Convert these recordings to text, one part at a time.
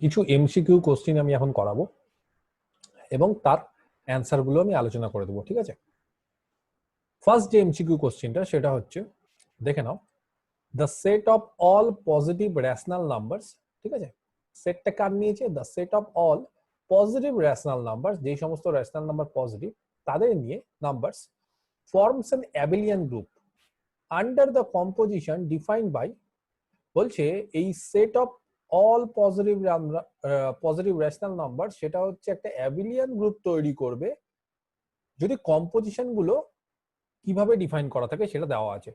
কিছু MCQ question আমি এখন করাবো এবং তার অ্যান্সার গুলো আমি আলোচনা করে দেবো। ঠিক আছে, ফার্স্ট যে এমসিকিউ কোশ্চেনটা সেটা হচ্ছে, দেখে নাও, the set of all positive rational numbers. ঠিক আছে, সেটটা কার নিয়েছে? The set of all positive rational numbers, যেই সমস্ত রেশনাল নাম্বার পজিটিভ তাদের নিয়ে numbers forms an abelian group under the composition defined by. বলছে এই set of all positive rational number সেটা হচ্ছে একটা অ্যাবিলিয়ান গ্রুপ তৈরি করবে যদি কম্পোজিশন গুলো কিভাবে ডিফাইন করা থাকে সেটা দেওয়া আছে।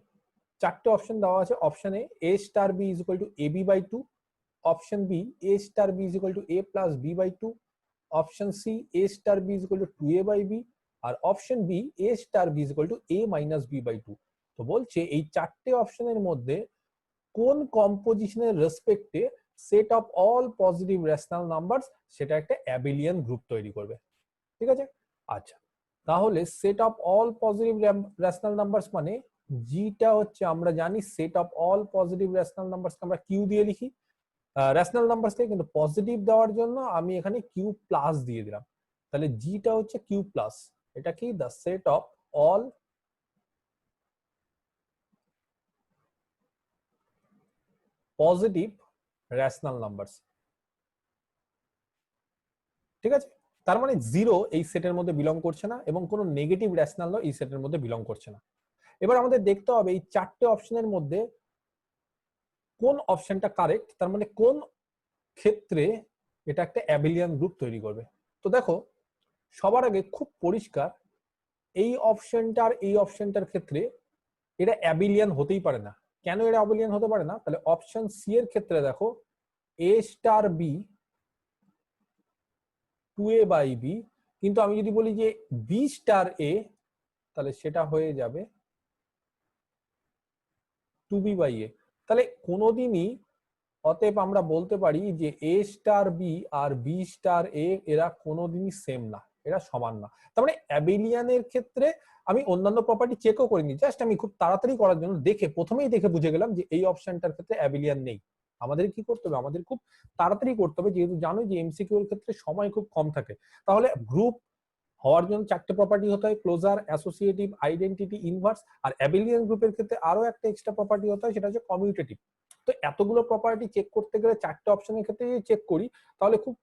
চারটে অপশন দেওয়া আছে। Option a star b is equal to a b by two, option B a star b is equal to a plus b by two, option C a star b is equal to two a by b, আর option B a star b is equal to a minus b by two. তো বলছে এই চারটে অপশনের মধ্যে কোন কম্পোজিশনের রেসপেক্টে set of all positive rational numbers সেটা একটা অ্যাবিলিয়ান গ্রুপ তৈরি করবে। ঠিক আছে, আচ্ছা, তাহলে set of all positive rational numbers মানে জিটা হচ্ছে, আমরা জানি set of all positive rational numbers আমরা কিউ দিয়ে লিখি রেশনাল নাম্বারস থেকে, কিন্তু পজিটিভ দেওয়ার জন্য আমি এখানে কিউ প্লাস দিয়ে দিলাম। তাহলে জিটা হচ্ছে কিউ প্লাস। এটা কি? The set of all positive rational numbers. ঠিক আছে, তার মানে জিরো এই সেটের মধ্যে বিলং করছে না এবং কোনো নেগেটিভ রেশনালও এই সেটের মধ্যে বিলং করছে না। এবার আমাদের দেখতে হবে এই চারটে অপশনের মধ্যে কোন অপশনটা কারেক্ট, তার মানে কোন ক্ষেত্রে এটা একটা অ্যাবিলিয়ান গ্রুপ তৈরি করবে। তো দেখো, সবার আগে খুব পরিষ্কার, এই অপশনটার এই অপশনটার ক্ষেত্রে এটা অ্যাবিলিয়ান হতেই পারে না। কেন এটা অ্যাবিলিয়ান হতে পারে না? তাহলে অপশন সি এর ক্ষেত্রে দেখো, a star b two a by b, কিন্তু আমি যদি বলি যে বি স্টার এ, তাহলে সেটা হয়ে যাবে টু বি বাই এ। তাহলে কোনোদিনই, অতএব আমরা বলতে পারি যে এ স্টার বি আর বি স্টার এ এরা কোনোদিনই সেম না, এরা সমান না। তার মানে অ্যাবিলিয়ানের ক্ষেত্রে আমি অন্যান্য প্রপার্টি চেকও করিনি, জাস্ট আমি খুব তাড়াতাড়ি করার জন্য প্রথমেই দেখে বুঝে গেলাম যে এই অপশনটার ক্ষেত্রে অ্যাবিলিয়ান নেই। আমাদের কি করতে হবে? আমাদের খুব তাড়াতাড়ি করতে হবে, যেহেতু জানো যে এমসিকিউ এর ক্ষেত্রে সময় খুব কম থাকে। তাহলে গ্রুপ হওয়ার জন্য চারটে প্রপার্টি হতে হয়, ক্লোজার, অ্যাসোসিয়েটিভ, আইডেন্টিটি, ইনভার্স। আর অ্যাবিলিয়ান গ্রুপের ক্ষেত্রে আরো একটা এক্সট্রা প্রপার্টি হতে হয়, সেটা হচ্ছে কমিউটেটিভ। তো এতগুলো প্রপার্টি চেক করতে গেলে চারটে অপশনের ক্ষেত্রে যদি চেক করি তাহলে খুব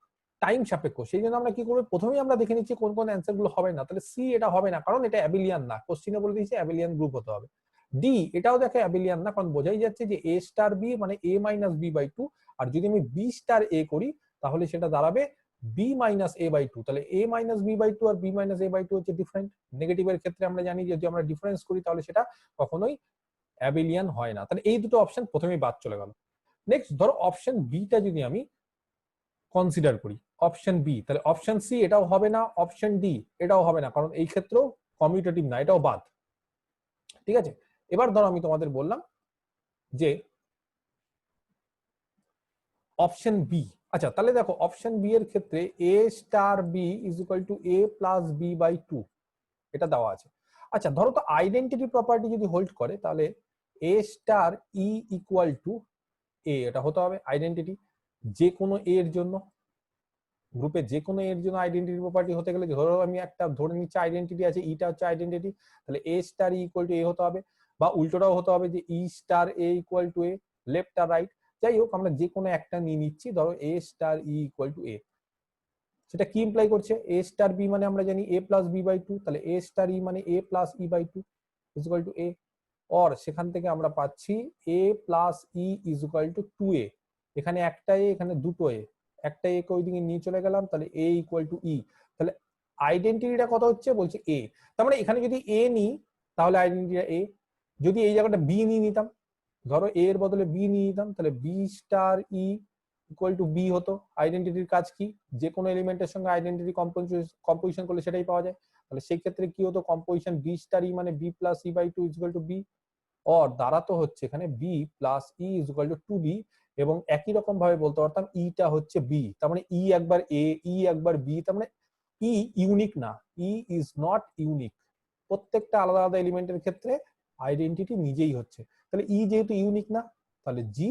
টাইম সাপেক্ষ। সেই জন্য আমরা কি করবো, প্রথমেই আমরা দেখে নিচ্ছি কোন কোন অ্যান্সার গুলো হবে না। তাহলে সি এটা হবে না, কারণ এটা অ্যাবিলিয়ান না, কোশ্চিনে বলে দিয়েছে অ্যাবিলিয়ান গ্রুপ হতে হবে। ডি এটাও দেখে অ্যাবিলিয়ান না, কারণ বোঝাই যাচ্ছে যে এ স্টার বি মানে a minus b by two, আর যদি আমি বি স্টার এ করি তাহলে সেটা দাঁড়াবে b minus a by two. তাহলে a minus b by two আর b minus a by two হচ্ছে ডিফারেন্ট। নেগেটিভের ক্ষেত্রে আমরা জানি যে যদি আমরা ডিফারেন্স করি তাহলে সেটা কখনোই অ্যাবিলিয়ান হয় না। তাহলে এই দুটো অপশন প্রথমেই বাদ চলে গেল। নেক্সট ধরো অপশন বিটা যদি আমি কনসিডার করি, অপশন বি, তাহলে অপশন সি এটাও হবে না, অপশন ডি এটাও হবে না, কারণ এই ক্ষেত্রেও কমিউটেটিভ না, এটাও বাদ। ঠিক আছে, এবার ধরো আমি তোমাদের বললাম যে অপশন বি। আচ্ছা, তাহলে দেখো অপশন বি এর ক্ষেত্রে a star b is equal to a plus b by two, এটা দেওয়া আছে। আচ্ছা, ধরো তো আইডেন্টিটি প্রপার্টি যদি হোল্ড করে তাহলে a star e equal to এ, এটা হতে হবে আইডেন্টিটি যে কোনো এ এর জন্য। গ্রুপে যে কোনো এর জন্য আইডেন্টিটি প্রপার্টি হতে গেলে ধরো আমি একটা ধরে নিচ্ছি আইডেন্টিটি আছে, ইটা হচ্ছে আইডেন্টিটি, তাহলে a star e equal to a হতে হবে, বা উল্টোটাও হতে হবে যে e star a equal to a, left আর রাইট। যাই হোক, আমরা যে কোনো একটা নিয়ে নিচ্ছি, ধরো a star e equal to a. সেটা কি ইমপ্লাই করছে? এ স্টার বি মানে আমরা জানি a plus b by two, তাহলে এ স্টার ই মানে a plus e by two is equal to a. Or সেখান থেকে আমরা পাচ্ছি a plus e is equal to two a. এখানে একটা এ, এখানে দুটো এ, একটা এ কে ওইদিকে নিয়ে চলে গেলাম, তাহলে এ ইকুয়াল টু ই। তাহলে আইডেন্টিটিটা কত হচ্ছে? বলছে এ। তার মানে এখানে যদি এ নিই তাহলে আইডেন্টিটিটা এ। যদি এই জায়গাটা বি নিয়ে নিতাম, ধরো এ এর বদলে বি নিয়ে নিতাম, তাহলে b star e equal to b হতো। আইডেন্টিটির কাজ কি? যে কোনো এলিমেন্টের সঙ্গে আইডেন্টিটি কম্পোজিশন করলে সেটাই পাওয়া যায়। তাহলে সেই ক্ষেত্রে কি হতো? কম্পোজিশন বি স্টার ই মানে b plus e by two is equal to b. Or দাঁড়াতো হচ্ছে এখানে b plus e is equal to two b, এবং একই রকম ভাবে বলতে পারতাম ইটা হচ্ছে বি। তার মানে ই একবার এ, ই একবার বি, তার মানে ই ইউনিক না, ই ইজ নট ইউনিক। প্রত্যেকটা আলাদা আলাদা এলিমেন্টের ক্ষেত্রে আইডেন্টিটি নিজেই হচ্ছে। তাহলে ই যেহেতু ইউনিক না, তাহলে জি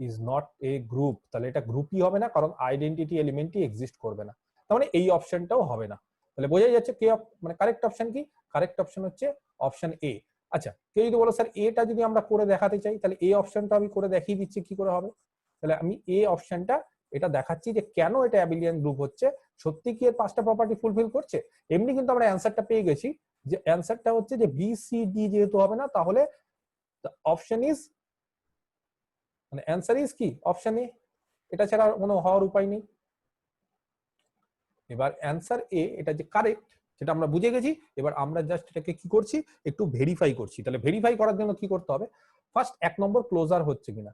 ইজ নট এ গ্রুপ, তাহলে এটা গ্রুপই হবে না, কারণ আইডেন্টিটি এলিমেন্টই এক্সিস্ট করবে না। তার মানে এই অপশনটাও হবে না। তাহলে বোঝাই যাচ্ছে কে মানে কারেক্ট অপশন কি? কারেক্ট অপশন হচ্ছে অপশন এ। আচ্ছা, কেউ যদি বলো স্যার এটা যদি আমরা করে দেখাতে চাই, তাহলে এই অপশনটা আমি করে দেখিয়ে দিচ্ছি কি করে হবে। তাহলে আমি এই অপশনটা এটা দেখাচ্ছি যে কেন এটা অ্যাবিলিয়ান গ্রুপ হচ্ছে, সত্যি কি এর পাঁচটা প্রপার্টি ফুলফিল করছে। এমনি কিন্তু আমরা অ্যান্সারটা পেয়ে গেছি, যে অ্যান্সারটা হচ্ছে যে বি সি ডি যেহেতু হবে না, তাহলে অপশন ইজ মানে অ্যান্সার ইজ কি অপশন এ, এটা ছাড়া কোনো হওয়ার উপায় নেই। এবার অ্যান্সার এ এটা যে কারেক্ট সেটা আমরা বুঝে গেছি। এবার আমরা জাস্ট এটাকে কি করছি, একটু ভেরিফাই করছি। তাহলে ভেরিফাই করার জন্য কি করতে হবে, ফার্স্ট এক নম্বর ক্লোজার হচ্ছে কিনা,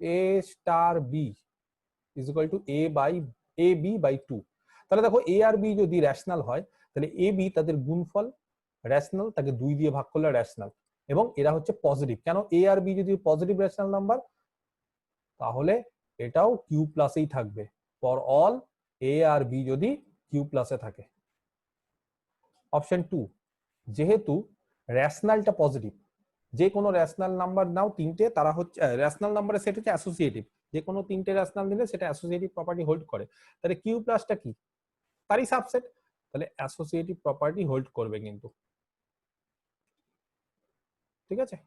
a star b is equal to a b by 2। তাহলে দেখো এ আর বি যদি রেশনাল হয়, তাহলে এ বি তাদের গুণফল রেশনাল, তাকে 2 দিয়ে ভাগ করলে রেশনাল, এবং এরা হচ্ছে পজিটিভ। কেন এ আর বি যদি পজিটিভ রেশনাল নাম্বার, তাহলে এটাও কিউ প্লাসেই থাকবে ফর অল এ আর বি যদি কিউ প্লাসে থাকে। অপশন 2, যেহেতু রেশনালটা পজিটিভ, যে কোনো রেশনাল নাম্বার নাও তিনটে, তারা হচ্ছে রেশনাল নাম্বারের সেট হচ্ছে অ্যাসোসিয়েটিভ, যে কোনো তিনটে রেশনাল দিলে সেটা অ্যাসোসিয়েটিভ প্রপার্টি হোল্ড করে। তাহলে কিউ প্লাসটা কি, তারই সাবসেট, তাহলে অ্যাসোসিয়েটিভ প্রপার্টি হোল্ড করবে কিন্তু। ঠিক আছে,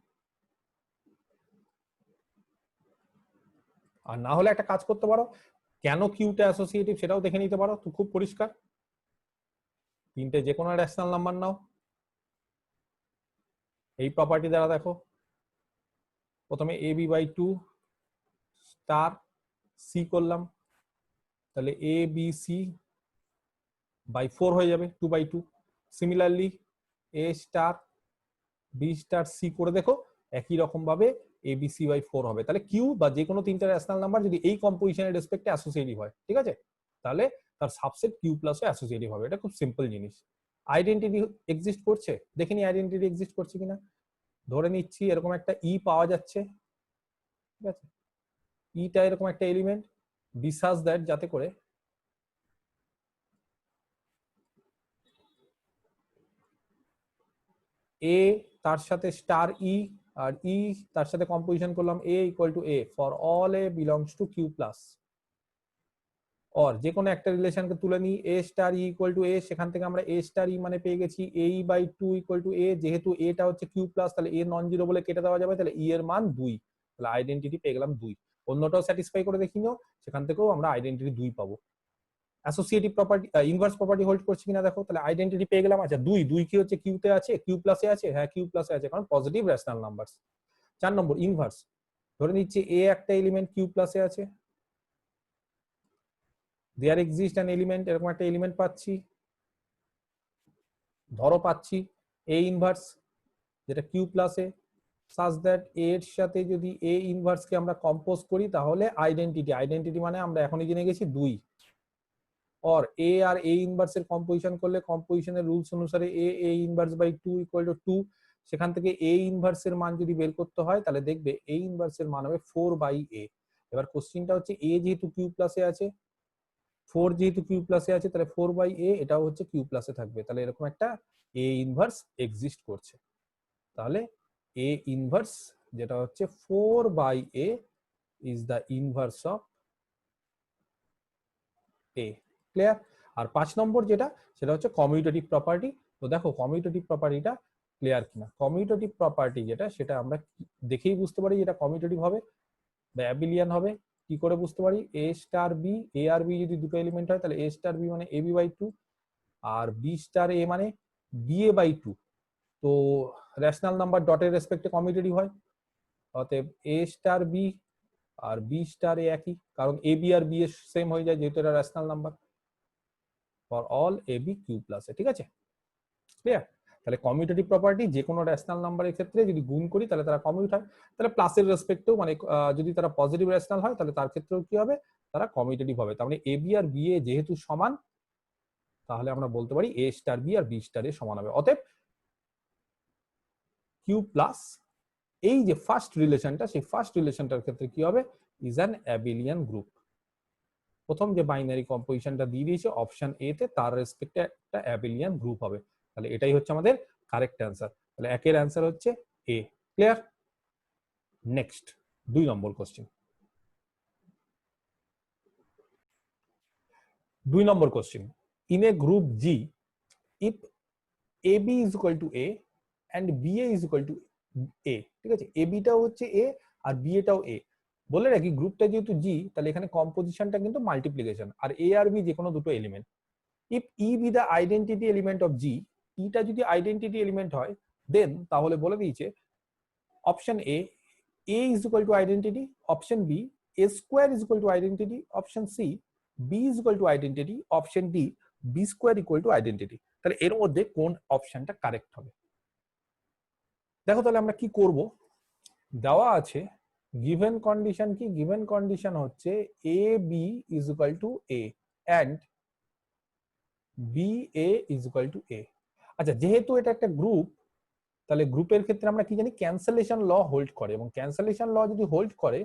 আর না হলে একটা কাজ করতে পারো, কেন কিউটা অ্যাসোসিয়েটিভ সেটাও দেখে নিতে পারো, তো খুব পরিষ্কার। তিনটে যে কোনো রেশনাল নাম্বার নাও, এই প্রপার্টি দ্বারা দেখো, প্রথমে এ বি বাই 2 স্টার সি করলাম, তাহলে এ বি সি বাই 4 হয়ে যাবে 2/2। সিমিলারলি এ স্টার বি স্টার সি করে দেখো, একই রকম ভাবে এ বি সি বাই 4 হবে। তাহলে কিউ বা যে কোনো তিনটা রেশনাল নাম্বার যদি এই কম্পোজিশনের রেসপেক্টে অ্যাসোসিয়েটিভ হয়, ঠিক আছে, তাহলে তার সাবসেট কিউ প্লাসে অ্যাসোসিয়েটিভ হবে। এটা খুব সিম্পল জিনিস। আইডেন্টিটি এক্সিস্ট করছে, দেখিনি আইডেন্টিটি এক্সিস্ট করছে কিনা। ধরে নিচ্ছি এরকম একটা ই পাওয়া যাচ্ছে, ঠিক আছে, ইটা এরকম একটা এলিমেন্ট, বিসাস দ্যাট যাতে করে এ তার সাথে স্টার ই, আর ই তার সাথে কম্পোজিশন করলাম a equal to a for all a belongs to q plus. Or যে কোনো একটা রিলেশনকে তুলে নিই, a star e equal to a, সেখান থেকে আমরা এ স্টার ই মানে পেয়ে গেছি a by 2 equal to a. যেহেতু এটা হচ্ছে কিউ প্লাস, তাহলে এ নন জিরো বলে কেটে দেওয়া যাবে, তাহলে ই এর মান 2, তাহলে আইডেন্টিটি পেয়ে গেলাম 2। অন্যটাও স্যাটিসফাই করে দেখি নিও, সেখান থেকেও আমরা আইডেন্টিটি 2 পাবো। Associative property inverse property hold করছে কিনা দেখো, তাহলে আইডেন্টিটি পেয়ে গেলাম। আচ্ছা 2 কি হচ্ছে, কিউতে আছে, কিউ প্লাসে আছে, হ্যাঁ কিউ প্লাসে আছে, কারণ পজিটিভ রেশনাল নাম্বার। 4 নম্বর ইনভার্স, ধরে নিচ্ছি এ একটা এলিমেন্ট কিউ প্লাসে আছে, দেয়ার এক্সিস্ট অ্যান এলিমেন্ট, এরকম একটা এলিমেন্ট পাচ্ছি, ধরো পাচ্ছি এ ইনভার্স যেটা কিউ প্লাসে, সাজ দ্যাট এর সাথে যদি এ ইনভার্স কে আমরা কম্পোজ করি, তাহলে আইডেন্টিটি মানে আমরা এখনই জেনে গেছি 2। और ए আর এ ইনভার্স এর কম্পোজিশন করলে কম্পোজিশনের রুলস অনুসারে A inverse by 2 equal two 2, সেখান থেকে এ ইনভার্স এর মান যদি বের করতে হয়, তাহলে দেখবে এ ইনভার্স এর মান হবে 4/a। এবার কোশ্চেনটা হচ্ছে এ যেহেতু কিউ প্লাসে আছে, 4 যেহেতু কিউ প্লাসে আছে, তাহলে 4/a এটাও হচ্ছে কিউ প্লাসে থাকবে, তাহলে এরকম একটা এ ইনভার্স এক্সিস্ট করছে। তাহলে এ ইনভার্স যেটা হচ্ছে 4/a is the inverse of a. Clear? আর 5 নম্বর যেটা, সেটা হচ্ছে কমিউটেটিভ প্রপার্টি। তো দেখো কমিউটেটিভ প্রপার্টিটা ক্লিয়ার কিনা। কমিউটেটিভ প্রপার্টি যেটা, সেটা আমরা দেখেই বুঝতে পারি যেটা কমিউটেটিভ হবে বা অ্যাবিলিয়ান হবে। কি করে বুঝতে পারি, এ স্টার বি, এ আর বি যদি দুটো এলিমেন্ট হয়, তাহলে এ স্টার বি মানে এ বি বাই 2, আর বি স্টার এ মানে বি এ বাই 2। তো রেশনাল নাম্বার ডটের রেসপেক্টে কমিউটেটিভ হয়, অতএব এ স্টার বি আর বি স্টার এ একই, কারণ এ বি আর বি এর সেম হয়ে যায় যেহেতু এটা rational number for all a b q প্লাসে। ঠিক আছে, ক্লিয়ার? তাহলে কমিউটেটিভ প্রপার্টি যে কোনো রেশনাল নাম্বারের ক্ষেত্রে যদি গুণ করি তাহলে তারা কমিউট হয়, তাহলে প্লাসের রেসপেক্টেও মানে যদি তারা পজিটিভ রেশনাল হয়, তাহলে তার ক্ষেত্রেও কি হবে, তারা কমিউটেটিভ হবে। তার মানে এ বি আর বি এ যেহেতু সমান, তাহলে আমরা বলতে পারি এ স্টার বি আর বি স্টার এ সমান হবে। অতএব কিউ প্লাস এই যে ফার্স্ট রিলেশনটা, সেই ফার্স্ট রিলেশনটার ক্ষেত্রে কি হবে, ইজ অ্যান অ্যাবিলিয়ান গ্রুপ। প্রথম যে বাইনারি কম্পোজিশনটা দিয়ে দিয়েছে অপশন এ তে, তার রেসপেক্টে একটা অ্যাবিলিয়ান গ্রুপ হবে। তাহলে এটাই হচ্ছে আমাদের কারেক্ট অ্যান্সার। তাহলে একের অ্যান্সার হচ্ছে এ। ক্লিয়ার? নেক্সট 2 নম্বর কোশ্চেন। 2 নম্বর question, in a group g if a b is equal to a and b a is equal to a, ঠিক আছে, এ বিটাও হচ্ছে এ আর বি এটাও এ। বলে রাখি গ্রুপটা যেহেতু জি, তাহলে এখানে কম্পোজিশনটা কিন্তু মাল্টিপ্লিকেশন, আর এ আর বি যে কোনো দুটো element. If e be the identity element of g, ইটা যদি আইডেন্টিটি এলিমেন্ট হয় দেন তাহলে বলে দিয়েছে option a a is equal to identity, option b a square is equal to identity, option c b is equal to identity, option d b square equal to identity। তাহলে এর মধ্যে কোন অপশনটা correct হবে? দেখো তাহলে আমরা কি করব, দেওয়া আছে গিভেন কন্ডিশন কি, গিভেন কন্ডিশন হচ্ছে a b is equal to a and b a is equal to a। আচ্ছা, যেহেতু এটা একটা গ্রুপ, তাহলে গ্রুপের ক্ষেত্রে আমরা কি জানি, ক্যান্সেলেশন ল হোল্ড করে, এবং ক্যান্সেলেশন ল যদি হোল্ড করে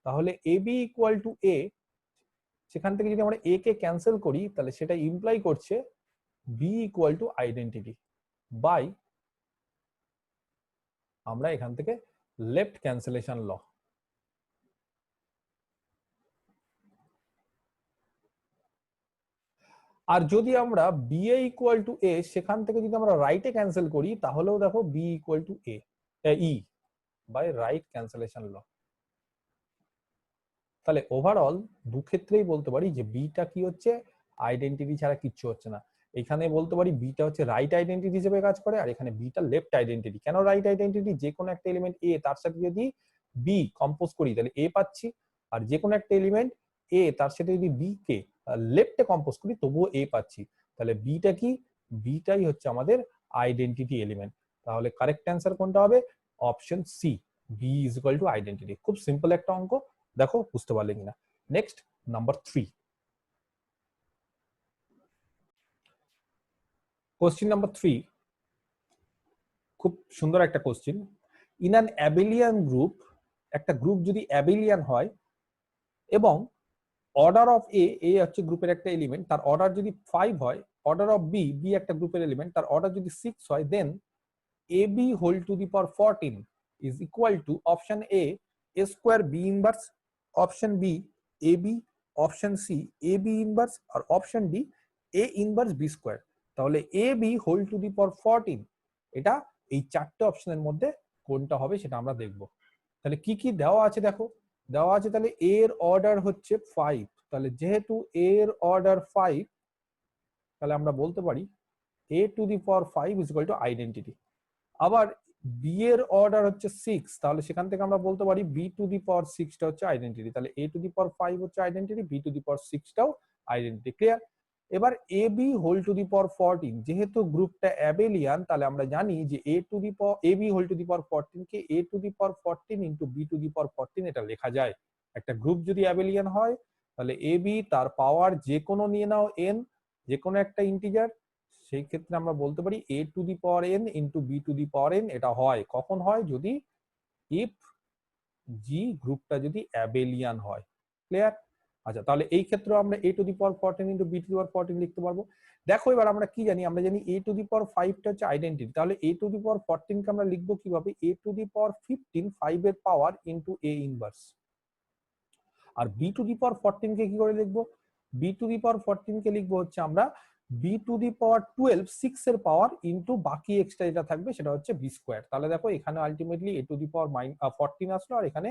তাহলে a B equal to a, সেখান থেকে যদি আমরা এ কে ক্যান্সেল করি তাহলে সেটা ইমপ্লাই করছে b equal to identity by, আমরা এখান থেকে লেফট ক্যান্সেলেশন ল। আর যদি আমরা b a equal to a সেখান থেকে যদি আমরা রাইটে ক্যান্সেল করি তাহলেও দেখো b equal to a e by right cancellation law. তাহলে ওভারঅল দু ক্ষেত্রেই বলতে পারি যে বিটা কি হচ্ছে, আইডেন্টিটি ছাড়া কিচ্ছু হচ্ছে না। এখানে বলতে পারি বিটা হচ্ছে রাইট আইডেন্টিটি হিসেবে কাজ করে, আর এখানে বিটা লেফট আইডেন্টিটি। কেন রাইট আইডেন্টিটি? যে কোনো একটা এলিমেন্ট এ তার সাথে যদি বি কম্পোজ করি তাহলে এ পাচ্ছি, আর যে কোনো একটা এলিমেন্ট এ তার সাথে যদি বি কে লেফটে কম্পোজ করি তবুও এ পাচ্ছি। তাহলে বিটা কি, বিটাই হচ্ছে আমাদের আইডেন্টিটি এলিমেন্ট। তাহলে কারেক্ট অ্যান্সার কোনটা হবে? Option C, b is equal to identity. খুব সিম্পল একটা অঙ্ক, দেখো বুঝতে পারলে কিনা। নেক্সট নাম্বার 3, কোশ্চেন নাম্বার 3 খুব সুন্দর একটা question. In an abelian group, একটা গ্রুপ যদি অ্যাবিলিয়ান হয় এবং অর্ডার অফ এ, এ হচ্ছে গ্রুপের একটা এলিমেন্ট, তার অর্ডার যদি 5 হয়, অর্ডার অফ বি, বি একটা গ্রুপের এলিমেন্ট, তার অর্ডার যদি 6 হয়, then a B whole to the power 14 is equal to option a a square b inverse, option B a b, option C a b inverse, আর option d a inverse B square. তাহলে a B whole to the power 14, এটা এই চারটে অপশনের মধ্যে কোনটা হবে সেটা আমরা দেখব। তাহলে কি কি দেওয়া আছে দেখো, দেওয়া আছে তাহলে এর অর্ডার হচ্ছে 5, তাহলে যেহেতু এর অর্ডার 5 তাহলে আমরা বলতে পারি এ to the power 5 is equal to identity. আবার বি এর অর্ডার হচ্ছে 6, তাহলে সেখান থেকে আমরা বলতে পারি বি টু দি পাওয়ার 6টা হচ্ছে আইডেন্টিটি। তাহলে এ টু দি পাওয়ার 5 হচ্ছে identity, B to the power 6টাও আইডেন্টিটি। ক্লিয়ার? এবার A B whole to the power 14, যেহেতু গ্রুপটা অ্যাবেলিয়ান তাহলে আমরা জানি যে A to the power A B whole to the power 14 কে A to the power 14 into B to the power 14 এটা লেখা যায়। একটা গ্রুপ যদি অ্যাবেলিয়ান হয় তাহলে এ বি তার পাওয়ার যে কোনো নিয়ে নাও এন, যে কোনো একটা ইন্টিজার, সেই ক্ষেত্রে আমরা বলতে পারি এ to the power N into B to the power N. এটা হয় কখন হয়? যদি ইফ জি গ্রুপটা যদি অ্যাবেলিয়ান হয়। ক্লিয়ার? আচ্ছা, তাহলে এই ক্ষেত্রে আমরা A to the power 14 into B to the power 14 লিখতে পারবো। দেখো এবার আমরা কি জানি, আমরা জানি এ টু দি পাওয়ার 5টা হচ্ছে আইডেন্টিটি, তাহলে এ টু দি পাওয়ার 14 কে আমরা লিখবো কিভাবে? এ টু দি পাওয়ার 15 5 এর পাওয়ার ইন্টু এ ইনভার্স। আর বি টু দি পাওয়ার 14 কে কি করে লিখবো? বি টু দি পাওয়ার 14 কে লিখবো হচ্ছে আমরা বি টু দি পাওয়ার 12 6 এর পাওয়ার ইনটু বাকি এক্সট্রা যেটা থাকবে সেটা হচ্ছে বি স্কোয়ার। তাহলে দেখো এখানে ultimately A to the power 14 আসলো, আর এখানে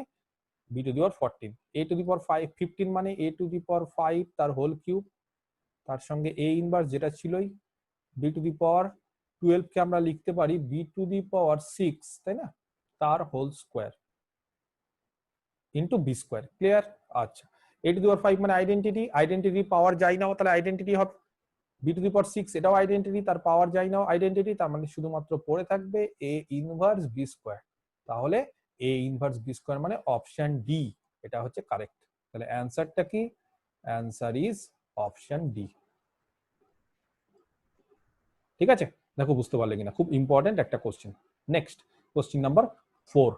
B to the power 14। A to the power 5 15 মানে এ টু দি পাওয়ার 5 তার হোল কিউব, তার সঙ্গে এ ইনভার্স যেটা ছিলই, বি টু দি পাওয়ার 12 কে আমরা লিখতে পারি বি টু দি পাওয়ার 6, তাই না, তার whole square into b square. Clear? আচ্ছা, এ টু দি পাওয়ার 5 মানে আইডেন্টিটি, আইডেন্টিটি পাওয়ার যাই নাও তাহলে আইডেন্টিটি হবে। বি টু দি পাওয়ার 6 এটাও আইডেন্টিটি, তার পাওয়ার যাই নাও আইডেন্টিটি, তার মানে শুধুমাত্র পড়ে থাকবে এ ইনভার্স বি স্কোয়ার। তাহলে এ ইনভার্স বি স্কোয়ার মানে অপশন ডি, এটা হচ্ছে কারেক্ট। তাহলে অ্যান্সারটা কি? Answer is option D. ঠিক আছে? দেখো বুঝতে পারলে কিনা, খুব ইম্পর্টেন্ট একটা কোশ্চেন। নেক্সট কোশ্চেন নাম্বার 4,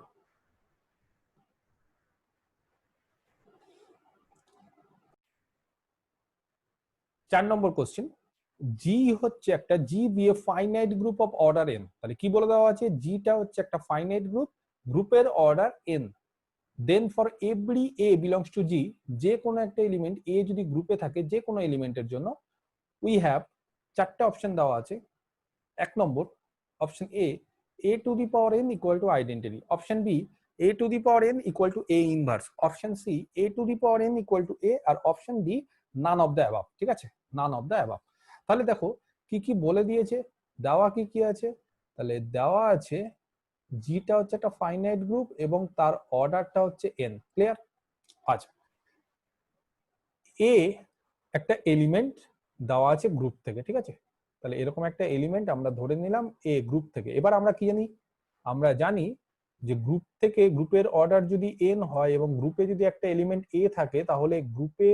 4 নম্বর কোশ্চেন। জি হচ্ছে একটা G be a finite group of order N. তাহলে কি বলে দেওয়া আছে? জিটা হচ্ছে একটা ফাইনাইট গ্রুপ, গ্রুপের order N. Then for every A belongs to G, যে কোনো একটা এলিমেন্ট এ যদি গ্রুপে থাকে যে কোনো এলিমেন্টের জন্য, উই হ্যাভ চারটে অপশন দেওয়া আছে। এক নম্বর option A to the power N equal to identity. Option B A to the power N equal to A inverse. Option C A to the power N equal to A, আর option D none of the above. ঠিক আছে, নান of the above. তাহলে দেখো কি কি বলে দিয়েছে, দেওয়া কি কি আছে। তাহলে দেওয়া আছে জিটা হচ্ছে একটা ফাইনাইট গ্রুপ এবং তার অর্ডারটা হচ্ছে এন। ক্লিয়ার? আচ্ছা, এ একটা এলিমেন্ট দেওয়া আছে গ্রুপ থেকে। ঠিক আছে, তাহলে এরকম একটা এলিমেন্ট আমরা ধরে নিলাম এ গ্রুপ থেকে। এবার আমরা কি জানি, আমরা জানি যে গ্রুপ থেকে গ্রুপের অর্ডার যদি এন হয় এবং গ্রুপে যদি একটা এলিমেন্ট এ থাকে, তাহলে গ্রুপে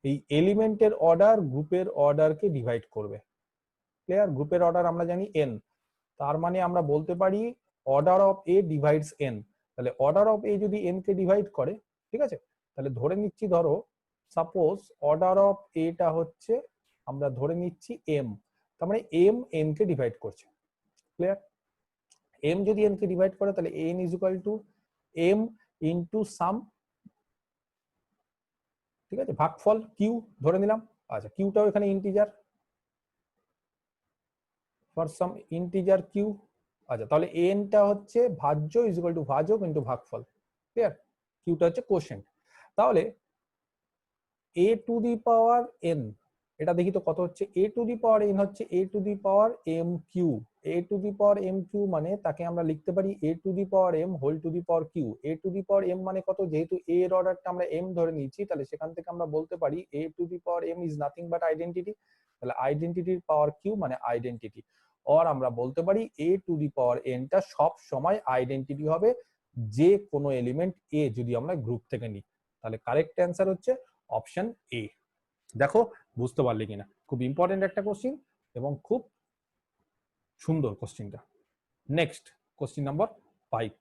এই এলিমেন্টের অর্ডার গ্রুপের অর্ডারকে ডিভাইড করবে। ক্লিয়ার? গ্রুপের অর্ডার আমরা জানি এন, তার মানে আমরা বলতে পারি order of A divides N. তাহলে অর্ডার অফ এ যদি এন কে ডিভাইড করে, ঠিক আছে, তাহলে ধরে নিচ্ছি, ধরো সাপোজ অর্ডার অফ এটা হচ্ছে, আমরা ধরে নিচ্ছি এম, তার মানে এম এন কে ডিভাইড করছে। ক্লিয়ার? এম যদি এন কে ডিভাইড করে তাহলে n is equal to m into some, ঠিক আছে, ভাগফল কিউ ধরে নিলাম। আচ্ছা, কিউটাও এখানে integer, for some integer q. আচ্ছা, তাহলে এনটা হচ্ছে ভাজ্য ইজ ইকুয়াল টু ভাজক ইনটু ভাগফল। ক্লিয়ার? কিউটা হচ্ছে কোশেন্ট। তাহলে এ টু দি পাওয়ার এন, এটা দেখি তো কত হচ্ছে। A to the power N হচ্ছে A to the power M Q. A to the power M Q মানে তাকে আমরা লিখতে পারি এ to the power M whole to the power Q. A to the power M মানে কত, যেহেতু এ এর অর্ডারটা আমরা এম ধরে নিয়েছি, তাহলে সেখান থেকে আমরা বলতে পারি এ to the power M is nothing but identity. তাহলে আইডেন্টিটির পাওয়ার কিউ মানে আইডেন্টিটি। আর আমরা বলতে পারি এ টু দি পাওয়ার এনটা সব সময় আইডেন্টিটি হবে যে কোনো এলিমেন্ট এ যদি আমরা গ্রুপ থেকে নিই। তাহলে কারেক্ট অ্যান্সার হচ্ছে অপশন এ। দেখো বুঝতে পারলে কিনা, খুব ইম্পর্টেন্ট একটা কোশ্চিন এবং খুব সুন্দর কোশ্চিনটা। Next question number 5।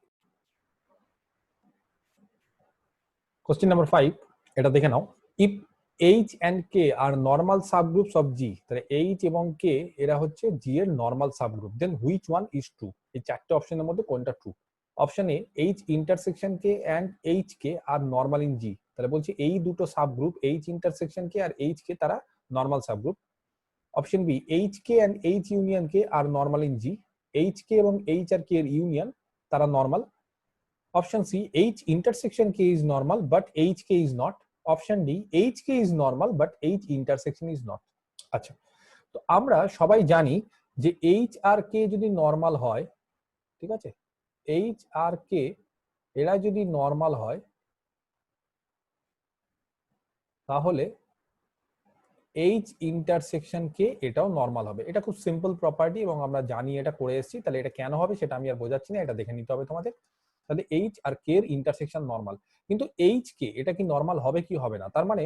Question number 5 এটা দেখে নাও। If H and K are normal subgroups of G, তাহলে এইচ এবং কে এরা হচ্ছে জি এর normal subgroup, then which one is true. এই চারটে অপশনের মধ্যে কোনটা true. Option A H intersection K and H K are normal in G, তাহলে বলছি এই দুটো সাবগ্রুপ এইচ ইন্টারসেকশন কে আর এইচ কে তারা normal subgroup. Option B H K and H union K are normal in G, H K এবং H আর K এর union তারা normal. Option C H intersection K is normal but H K is not. Option D H K is normal but H intersection is not. আচ্ছা, তো আমরা সবাই জানি যে এইচ আর কে যদি নর্মাল হয়, ঠিক আছে, এইচ আর কে এরা যদি নর্মাল হয়, তাহলে এইচ ইন্টারসেকশন কে এটাও নর্মাল হবে। এটা খুব সিম্পল প্রপার্টি এবং আমরা জানি এটা করে এসেছি। তাহলে এটা কেন হবে সেটা আমি আর বোঝাচ্ছি না, এটা দেখে নিতে হবে তোমাদের। তাহলে এইচ আর কে এর ইন্টারসেকশন নর্মাল, কিন্তু এইচ কে এটা কি নর্মাল হবে কি হবে না, তার মানে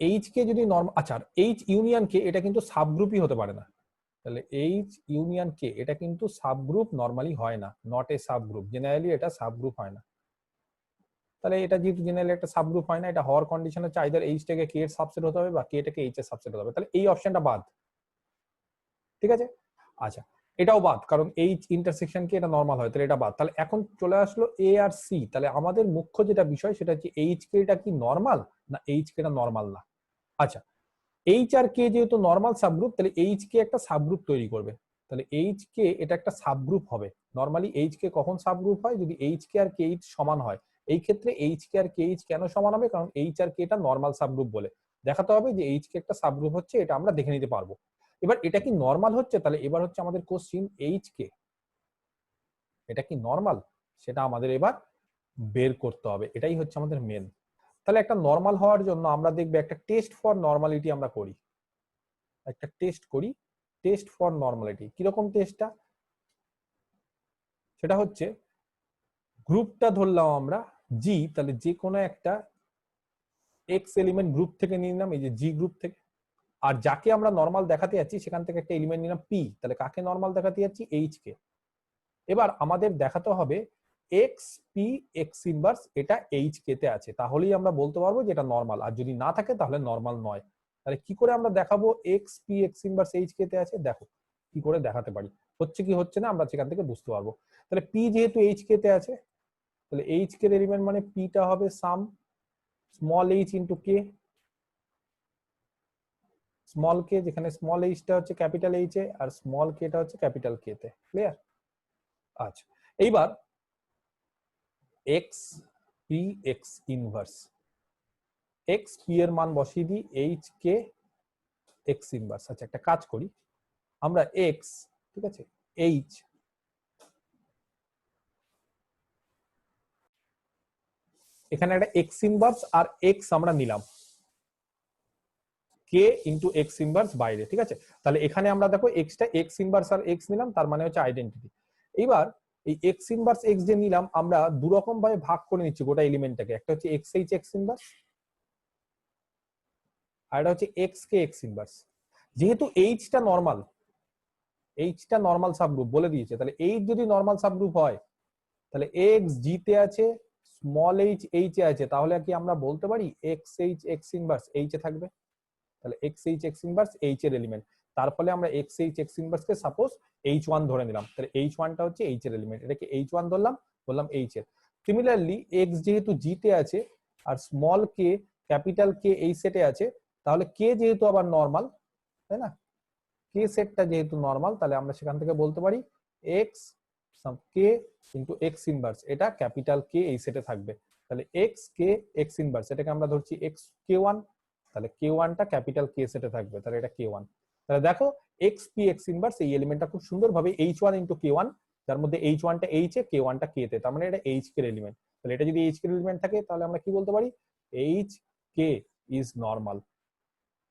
এইচ কে যদি নর্মাল, আচ্ছা এইচ ইউনিয়ন কে এটা কিন্তু সাবগ্রুপই হতে পারে না। তাহলে এইচ ইউনিয়ন কে এটা কিন্তু সাবগ্রুপ নর্মালি হয় না, নট এ সাবগ্রুপ, জেনারেলি এটা সাবগ্রুপ হয় না। তাহলে এটা যেহেতু জেনারেলি একটা সাবগ্রুপ হয় না, এটা হওয়ার কন্ডিশন হচ্ছে আইদার এইচ টাকে কে এর সাবসেট হতে হবে বা কে টাকে এইচ এর সাবসেট হতে হবে। তাহলে এই অপশনটা বাদ, ঠিক আছে। আচ্ছা, এটাও বাদ, কারণ এইচ ইন্টারসেকশন কে এটা নর্মাল হয়, তাহলে এটা বাদ। তাহলে এখন চলে আসলো এ আর সি। তাহলে আমাদের মুখ্য যেটা বিষয় সেটা হচ্ছে এইচ কে এটা কি নর্মাল না এইচ কে এটা নর্মাল না। আচ্ছা, এইচ আর কে যেহেতু নর্মাল সাবগ্রুপ, তাহলে এইচ কে একটা সাবগ্রুপ তৈরি করবে। তাহলে এইচ কে এটা একটা সাবগ্রুপ হবে। নর্মালি এইচ কে কখন সাবগ্রুপ হয়, যদি এইচ কে আর কে এইচ সমান হয়। এই ক্ষেত্রে এইচ কে আর কে এইচ কেন সমান হবে, কারণ এইচ আর কে এটা নর্মাল সাবগ্রুপ বলে দেখাতে হবে যে এইচ কে একটা সাবগ্রুপ হচ্ছে, এটা আমরা দেখে নিতে পারবো। এবার এটা কি নর্মাল হচ্ছে, তাহলে এবার হচ্ছে আমাদের কোশ্চিন এইচ কে এটা কি নর্মাল, সেটা আমাদের এবার বের করতে হবে, এটাই হচ্ছে আমাদের মেন। তাহলে একটা নর্মাল হওয়ার জন্য আমরা দেখবে একটা টেস্ট ফর নর্মালিটি আমরা করি, একটা টেস্ট করি, টেস্ট ফর নর্মালিটি। কিরকম টেস্টটা, সেটা হচ্ছে গ্রুপটা ধরলাম আমরা জি, তাহলে যে কোনো একটা এক্স এলিমেন্ট গ্রুপ থেকে নিয়ে নিলাম, এই যে জি গ্রুপ থেকে, আর যাকে আমরা নর্মাল দেখাতে যাচ্ছি সেখান থেকে একটা এলিমেন্ট নিলাম পি, তাহলে কাকে নর্মাল দেখাতে যাচ্ছি, এইচ কে। এবার আমাদের দেখাতে হবে এক্স পি এক্স ইনভার্স এটা এইচ কে তে আছে, তাহলেই আমরা বলতে পারবো যে এটা নর্মাল, আর যদি না থাকে তাহলে নর্মাল নয়। তাহলে কি করে আমরা দেখাবো x p x inverse H K তে আছে, দেখো কি করে দেখাতে পারি। হচ্ছে কি হচ্ছে না আমরা সেখান থেকে বুঝতে পারবো। তাহলে পি যেহেতু এইচ কে তে আছে, তাহলে এইচ কে এলিমেন্ট মানে পিটা হবে some small H into K, small K, যেখানে স্মল এইচটা হচ্ছে ক্যাপিটাল এইচ এ আর স্মল কেটা হচ্ছে ক্যাপিটাল কে তে। ক্লিয়ার? আচ্ছা, এইবার x p x inverse, x p এর মান বসিয়ে দিই, এইচ কে এক্স ইনভার্স। আচ্ছা, একটা কাজ করি আমরা, এক্স, ঠিক আছে, এইচ, এখানে একটা এক্স ইনভার্স আর এক্স আমরা নিলাম, কে ইন্টু এক্স ইনভার্স বাইরে, ঠিক আছে। তাহলে এখানে আমরা দেখো এক্সটা এক্স ইনভার্স আর এক্স নিলাম, তার মানে হচ্ছে আইডেন্টিটি। এইবার এই এক্স ইনভার্স এক্স যে নিলাম আমরা দু রকম ভাবে ভাগ করে নিচ্ছি গোটা এলিমেন্টটাকে, একটা হচ্ছে এক্স এইচ এক্স ইনভার্স আর এটা হচ্ছে এক্স কে এক্স ইনভার্স। যেহেতু এইচটা নর্মাল, এইচটা নর্মাল সাবগ্রুপ বলে দিয়েছে, তাহলে এইচ যদি নর্মাল সাবগ্রুপ হয় তাহলে এক্স জি তে আছে, স্মল এইচ এইচ এ আছে, তাহলে কি আমরা বলতে পারি x H x inverse H A থাকবে। তাহলে x H x inverse H এর এলিমেন্ট, তার ফলে আমরা এক্স এইচ এক্স ইনভার্স কে সাপোজ এইচ ওয়ান ধরে নিলাম, তাহলে এইচ ওয়ানটা হচ্ছে এইচ এর এলিমেন্ট, এটাকে এইচ ওয়ান ধরলাম, বললাম এইচ এর। সিমিলারলি এক্স যেহেতু জি তে আছে আর স্মল কে ক্যাপিটাল কে এই সেটে আছে, তাহলে কে যেহেতু আবার নর্মাল, তাই না, কে সেটটা যেহেতু নর্মাল, তাহলে আমরা সেখান থেকে বলতে পারি এক্স কে ইন্টু এক্স ইনভার্স, এটা ক্যাপিটাল কে এই সেটে থাকবে। তাহলে এক্স কে এক্স ইনভার্স এটাকে আমরা ধরছি এক্স কে ওয়ান, তাহলে কে ওয়ানটা ক্যাপিটাল কে সেটে থাকবে, তাহলে এটা কে ওয়ান। তাহলে দেখো এক্স পি এক্স ইনভার্স এই এলিমেন্টটা খুব সুন্দরভাবে H one into k one, যার মধ্যে এইচ ওয়ানটা এইচ এ কে ওয়ানটা কে তে, তার মানে এটা এইচ কে এলিমেন্ট। তাহলে এটা যদি এইচ কে এলিমেন্ট থাকে তাহলে আমরা কি বলতে পারি, এইচ কে ইজ নর্মাল।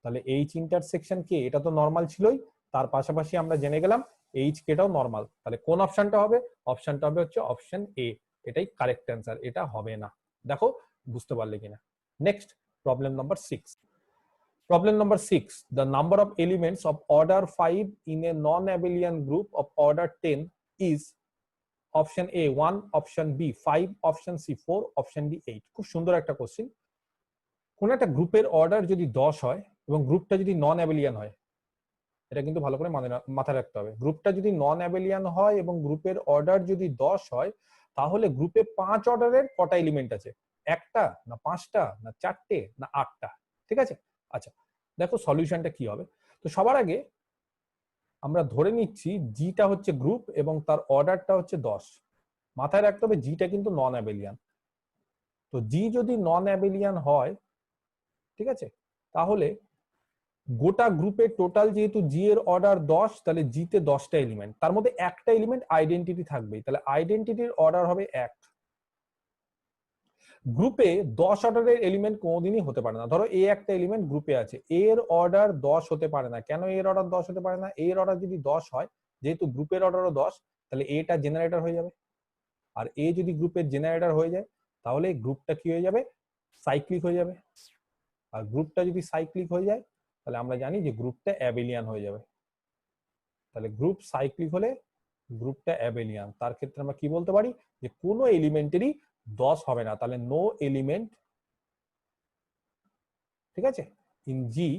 তাহলে এইচ ইন্টারসেকশন কে এটা তো নর্মাল ছিলই, তার পাশাপাশি আমরা জেনে গেলাম এইচ কেটাও নর্মাল। তাহলে কোন অপশনটা হবে, অপশনটা হবে হচ্ছে অপশন এ, এটাই কারেক্ট অ্যান্সার, এটা হবে না। দেখো বুঝতে পারলে কিনা। Next problem number 6। Problem number 6. The number of elements of order 5 in a non-abelian group of order 10 is option A 1, option B 5, option C 4, option D 8. খুব সুন্দর একটা কোশ্চেন। কোন একটা গ্রুপের অর্ডার যদি 10 হয় এবং গ্রুপটা যদি নন অ্যাবেলিয়ান হয়, এটা কিন্তু ভালো করে মাথায় রাখতে হবে, গ্রুপটা যদি নন অ্যাবেলিয়ান হয় এবং গ্রুপের অর্ডার যদি 10 হয়, তাহলে গ্রুপে 5 অর্ডারের কটা এলিমেন্ট আছে, একটা না পাঁচটা না চারটে না আটটা, ঠিক আছে। আচ্ছা, দেখো সলিউশনটা কি হবে। তো সবার আগে আমরা ধরে নিচ্ছি জিটা হচ্ছে গ্রুপ এবং তার অর্ডারটা হচ্ছে 10। মাথায় রাখতে হবে জিটা কিন্তু নন অ্যাবেলিয়ান। তো জি যদি নন অ্যাবেলিয়ান হয়, ঠিক আছে, তাহলে গোটা গ্রুপের টোটাল যেহেতু জি এর অর্ডার 10, তাহলে জি তে 10টা এলিমেন্ট, তার মধ্যে একটা এলিমেন্ট আইডেন্টিটি থাকবেই, তাহলে আইডেন্টিটির অর্ডার হবে 1। গ্রুপে 10 অর্ডারের এলিমেন্ট কোনোদিনই হতে পারে না। ধরো এ একটা এলিমেন্ট গ্রুপে আছে, এর অর্ডার 10 হতে পারে না। কেন এর অর্ডার 10 হতে পারে না? এর অর্ডার যদি 10 হয়, যেহেতু গ্রুপের অর্ডারও 10, তাহলে এটা জেনারেটর হয়ে যাবে। আর এ যদি গ্রুপের জেনারেটর হয়ে যায়, তাহলে গ্রুপটা কি হয়ে যাবে, সাইক্লিক হয়ে যাবে। আর গ্রুপটা যদি সাইক্লিক হয়ে যায়, তাহলে আমরা জানি যে গ্রুপটা অ্যাবেলিয়ান হয়ে যাবে। তাহলে গ্রুপ সাইক্লিক হলে গ্রুপটা অ্যাবেলিয়ান, তার ক্ষেত্রে আমরা কি বলতে পারি, যে কোনো এলিমেন্টেরই 10 হবে না। তাহলে নো এলিমেন্ট, ঠিক আছে, in G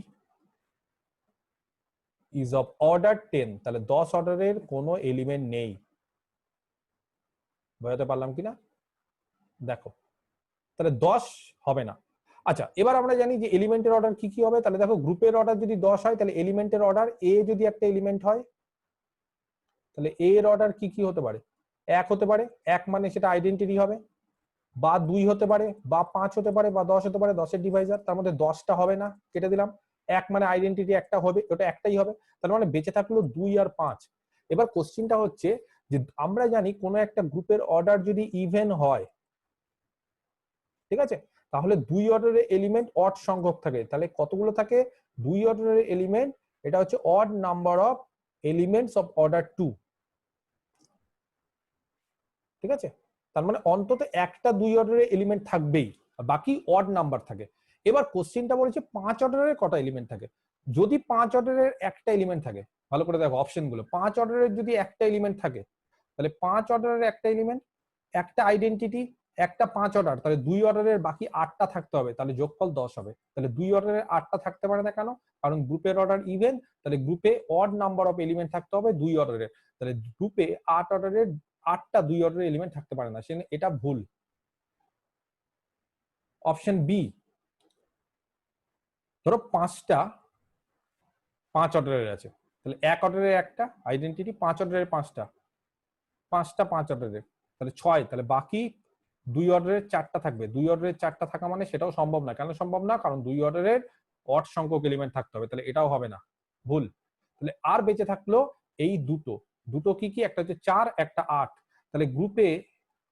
is of order 10, তাহলে 10 অর্ডারের কোনো এলিমেন্ট নেই। বোঝাতে পারলাম কিনা দেখো, তাহলে 10 হবে না। আচ্ছা, এবার আমরা জানি যে এলিমেন্টের অর্ডার কি কি হবে। তাহলে দেখো গ্রুপের অর্ডার যদি 10 হয়, তাহলে এলিমেন্টের অর্ডার এ যদি একটা এলিমেন্ট হয়, তাহলে এ এর অর্ডার কি কি হতে পারে, 1 হতে পারে, 1 মানে সেটা আইডেন্টিটি হবে, বা 2 হতে পারে, বা 5 হতে পারে, বা 10 হতে পারে, 10 এর ডিভাইজার, তার মধ্যে 10টা হবে না, কেটে দিলাম। 1 মানে আইডেন্টিটি একটা হবে, ওটা একটাই হবে, তার মানে বেঁচে থাকলো 2 আর 5। এবার কোশ্চেনটা হচ্ছে যে আমরা জানি কোন একটা গ্রুপের অর্ডার যদি ইভেন হয়, ঠিক আছে, তাহলে 2 অর্ডারের এলিমেন্ট অড সংখ্যক থাকে। তাহলে কতগুলো থাকে, 2 অর্ডারের এলিমেন্ট, এটা হচ্ছে odd number of elements of order 2, ঠিক আছে। তার মানে অন্তত একটা 2 অর্ডারের এলিমেন্ট থাকবেই, বাকি অড নাম্বার থাকে। এবার কোশ্চেনটা বলেছে 5 অর্ডারের কটা এলিমেন্ট থাকে। যদি 5 অর্ডারের একটা এলিমেন্ট থাকে, ভালো করে দেখো অপশনগুলো, 5 অর্ডারের যদি একটা এলিমেন্ট থাকে, তাহলে 5 অর্ডারের একটা এলিমেন্ট, একটা আইডেন্টিটি, একটা 5 অর্ডার, তাহলে 2 অর্ডারের বাকি 8টা থাকতে হবে, তাহলে যোগফল 10 হবে। তাহলে 2 অর্ডারের 8টা থাকতে পারে না কেন? কারণ গ্রুপের অর্ডার ইভেন, তাহলে গ্রুপে অড নাম্বার অফ এলিমেন্ট থাকতে হবে 2 অর্ডারের। তাহলে গ্রুপে 8 অর্ডারের 8টা 2 অর্ডারের এলিমেন্ট থাকতে পারে না, সেখানে এটা ভুল। অপশন বি, ধরো 5টা 5 অর্ডারের আছে, তাহলে 1 অর্ডারের একটা আইডেন্টিটি, 5 অর্ডারের 5টা, 5টা 5 অর্ডারের, তাহলে 6, তাহলে বাকি 2 অর্ডারের 4টা থাকবে। 2 অর্ডারের 4টা থাকা মানে সেটাও সম্ভব না। কেন সম্ভব না? কারণ 2 অর্ডারের অড সংখ্যক এলিমেন্ট থাকতে হবে, তাহলে এটাও হবে না, ভুল। তাহলে আর বেঁচে থাকলো এই দুটো। দুটো কি কি? একটা হচ্ছে 4, একটা 8। তাহলে গ্রুপে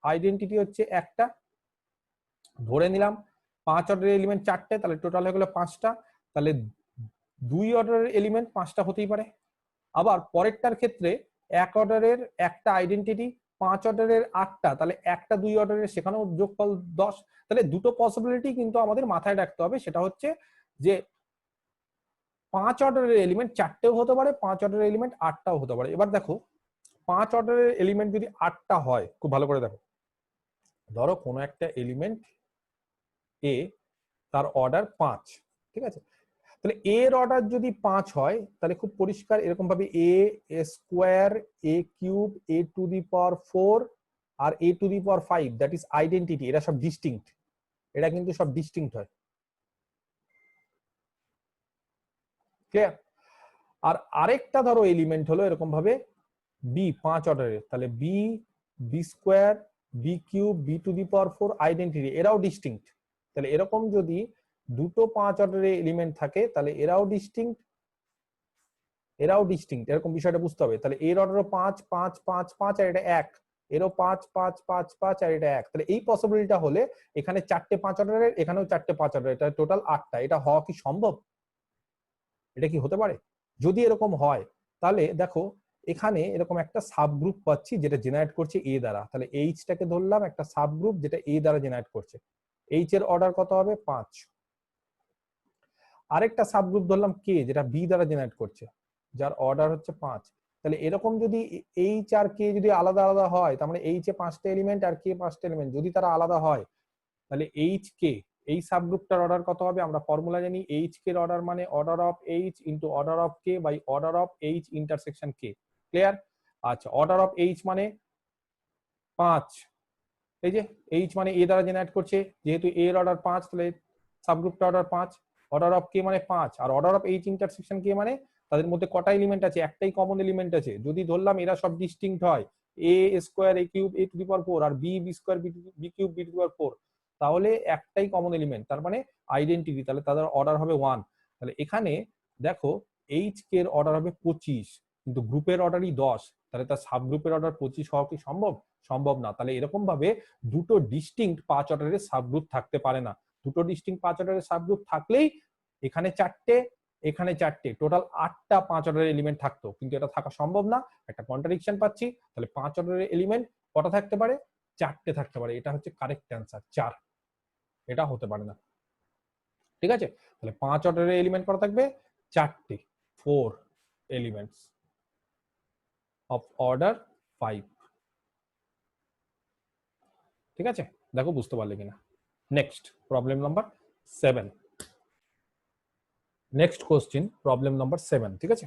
আইডেন্টিটি হচ্ছে একটা, ধরে নিলাম 5 অর্ডারের এলিমেন্ট 4টে, তাহলে টোটাল হয়ে গেল 5টা। তাহলে 2 অর্ডারের এলিমেন্ট 5টা হতেই পারে। আবার পরেরটার ক্ষেত্রে 1 অর্ডারের একটা আইডেন্টিটি, 5 অর্ডারের 8টা, তাহলে একটা 2 অর্ডারের, সেখানেও যোগফল 10। তাহলে দুটো পসিবিলিটি কিন্তু আমাদের মাথায় রাখতে হবে, সেটা হচ্ছে যে 5 অর্ডারের এলিমেন্ট 4টেও হতে পারে, 5 অর্ডারের এলিমেন্ট 8টাও হতে পারে। এবার দেখো 5 অর্ডারের এলিমেন্ট যদি 8টা হয়, খুব ভালো করে দেখো, ধরো কোনো একটা এলিমেন্ট এ, তার অর্ডার 5, ঠিক আছে? তাহলে এর অর্ডার যদি 5 হয়, তাহলে খুব পরিষ্কার এরকম ভাবে A square, A cube, A to the power 4 আর A to the power 5, that is identity, এরা সব ডিস্টিংক্ট, এরা কিন্তু সব ডিস্টিংক্ট হয়। ক্লিয়ার? আর আরেকটা ধরো এলিমেন্ট হলো এরকম ভাবে বি 5 অর্ডারের, তাহলে b, B square, B cube, B to the power 4 identity, এরাও ডিস্টিংক্ট। তাহলে এরকম যদি দুটো 5 অর্ডারের এলিমেন্ট থাকে, তাহলে এরাও ডিস্টিংক্ট, এরাও ডিস্টিংক্ট, এরকম বিষয়টা বুঝতে হবে। তাহলে এর অর্ডারও 5 5 5 5 আর এটা 1, এরও 5 5 5 5 আর এটা 1। তাহলে এই পসিবিলিটিটা হলে এখানে 4টে 5 অর্ডারের, এখানেও 4টে 5 অর্ডারের, এটা টোটাল 8টা। এটা হওয়া কি সম্ভব? এটা কি হতে পারে? যদি এরকম হয়, তাহলে দেখো এখানে এরকম একটা সাবগ্রুপ পাচ্ছি যেটা জেনারেট করছে এ দ্বারা। তাহলে এইচটাকে ধরলাম একটা সাবগ্রুপ যেটা এ দ্বারা জেনারেট করছে। এইচ এর অর্ডার কত হবে? 5। আরেকটা সাবগ্রুপ ধরলাম কে, যেটা বি দ্বারা জেনারেট করছে, যার অর্ডার হচ্ছে 5। তাহলে এরকম যদি এইচ আর কে যদি আলাদা আলাদা হয়, তার মানে এইচ এ 5টা এলিমেন্ট আর কে 5টা এলিমেন্ট, যদি তারা আলাদা হয়, তাহলে এইচ কে, এই সাবগ্রুপটার অর্ডার কত হবে? আমরা ফর্মুলা জানি, এইচ কে এর অর্ডার মানে order of H into order of K by order of H intersection K. Clear? আচ্ছা, অর্ডার অফ এইচ মানে 5, এই যে এইচ মানে এ দ্বারা জেনারেট করছে, যেহেতু এ এর অর্ডার 5, তাহলে সাবগ্রুপটা অর্ডার 5। অর্ডার অফ কে মানে 5, আর অর্ডার অফ এইচ ইন্টারসেকশন কে মানে তাদের মধ্যে কটা এলিমেন্ট আছে? একটাই কমন এলিমেন্ট আছে। যদি ধরলাম এরা সব ডিস্টিংক্ট হয়, A square A cube A to the power 4 আর B B square B cube B to the power 4, তাহলে একটাই কমন এলিমেন্ট, তার মানে আইডেন্টিটি, তাহলে তাদের অর্ডার হবে 1। তাহলে এখানে দেখো এইচ কে এর অর্ডার হবে 25, কিন্তু গ্রুপের অর্ডারই 10, তাহলে তার সাবগ্রুপের অর্ডার 25 হওয়া কি সম্ভব? সম্ভব না। তাহলে এরকম ভাবে দুটো ডিস্টিংক্ট 5 অর্ডারের সাবগ্রুপ থাকতে পারে না। দুটো ডিস্টিংক্ট 5 অর্ডারের সাবগ্রুপ থাকলেই এখানে 4টে, এখানে 4টে, টোটাল 8টা 5 অর্ডারের এলিমেন্ট থাকতো, কিন্তু এটা থাকা সম্ভব না, একটা কন্ট্রাডিকশন পাচ্ছি। তাহলে 5 অর্ডারের এলিমেন্ট কটা থাকতে পারে? 4টে থাকতে পারে। এটা হচ্ছে কারেক্ট অ্যান্সার, 4। এটা হতে পারে না। ঠিক আছে? তাহলে 5 অর্ডারের এলিমেন্ট কটা থাকবে? 4টে, 4 এলিমেন্টস অফ অর্ডার 5। ঠিক আছে? দেখো বুঝতে পারলে কিনা। Next problem number 7। Next question, problem number 7। ঠিক আছে?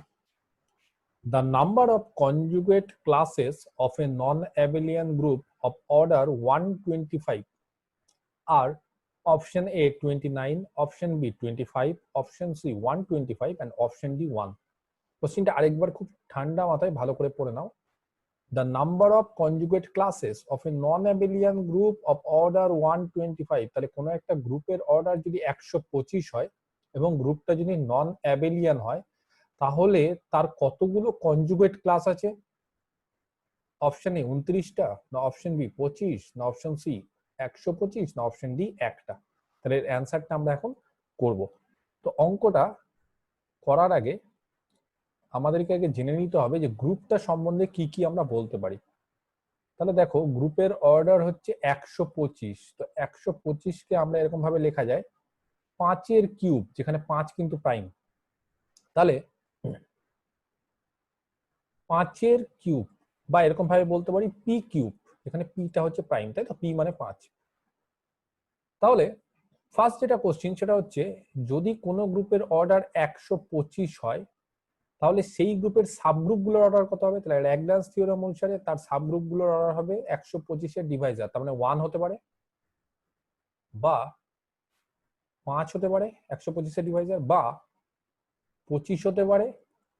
The number of conjugate classes of a non-abelian group of order 125 are option A 29, option B 25, option C 125 and option D 1. কোশ্চেনটা আরেকবার খুব ঠান্ডা মাথায় ভালো করে পড়ে নাও। The number of conjugate classes of a non-abelian group of order 125, তাহলে কোনো একটা গ্রুপের অর্ডার যদি 125 হয় এবং গ্রুপটা যদি নন অ্যাবেলিয়ান হয়, তাহলে তার কতগুলো কনজুগেট ক্লাস আছে? অপশন এ 29টা, না অপশন বি 25, না অপশন সি 125, না অপশন ডি একটা। তাহলে এর অ্যান্সারটা আমরা এখন করব। তো অঙ্কটা করার আগে আমাদেরকে আগে জেনে নিতে হবে যে গ্রুপটা সম্বন্ধে কি কি আমরা বলতে পারি। তাহলে দেখো গ্রুপের অর্ডার হচ্ছে 125, তো 125কে আমরা এরকম ভাবে লেখা যায় 5 এর কিউব, যেখানে 5 কিন্তু প্রাইম। তাহলে 5 এর কিউব, বা এরকম ভাবে বলতে পারি পি কিউব, এখানে পিটা হচ্ছে প্রাইম, তাই তো? পি মানে 5। তাহলে ফার্স্ট যেটা কোশ্চিন সেটা হচ্ছে, যদি কোনো গ্রুপের অর্ডার 125 হয় তাহলে সেই গ্রুপের সাবগ্রুপ গুলোর অর্ডার কত হবে? তাহলে ল্যাগ্রাঞ্জ থিওরেম অনুসারে তার সাবগ্রুপ গুলোর অর্ডার হবে 125 এর ডিভাইজার, তার মানে 1 হতে পারে বা 5 হতে পারে 125 এর ডিভাইজার, বা 25 হতে পারে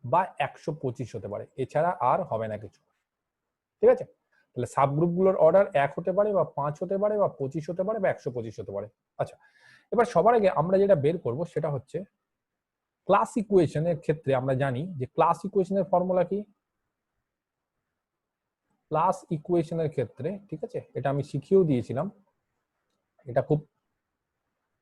বা 125 হতে পারে, এছাড়া আর হবে না কিছু। ঠিক আছে, তাহলে সাবগ্রুপ গুলোর অর্ডার 1 হতে পারে বা 5 হতে পারে বা 25 হতে পারে বা 125 হতে পারে। আচ্ছা, এবার সবার আগে আমরা যেটা বের করব সেটা হচ্ছে ক্লাস ইকুয়েশনের ক্ষেত্রে আমরা জানি যে ক্লাস ইকুয়েশনের ফর্মুলা কি। ক্লাস ইকুয়েশনের ক্ষেত্রে, ঠিক আছে, এটা আমি শিখিয়েও দিয়েছিলাম, এটা খুব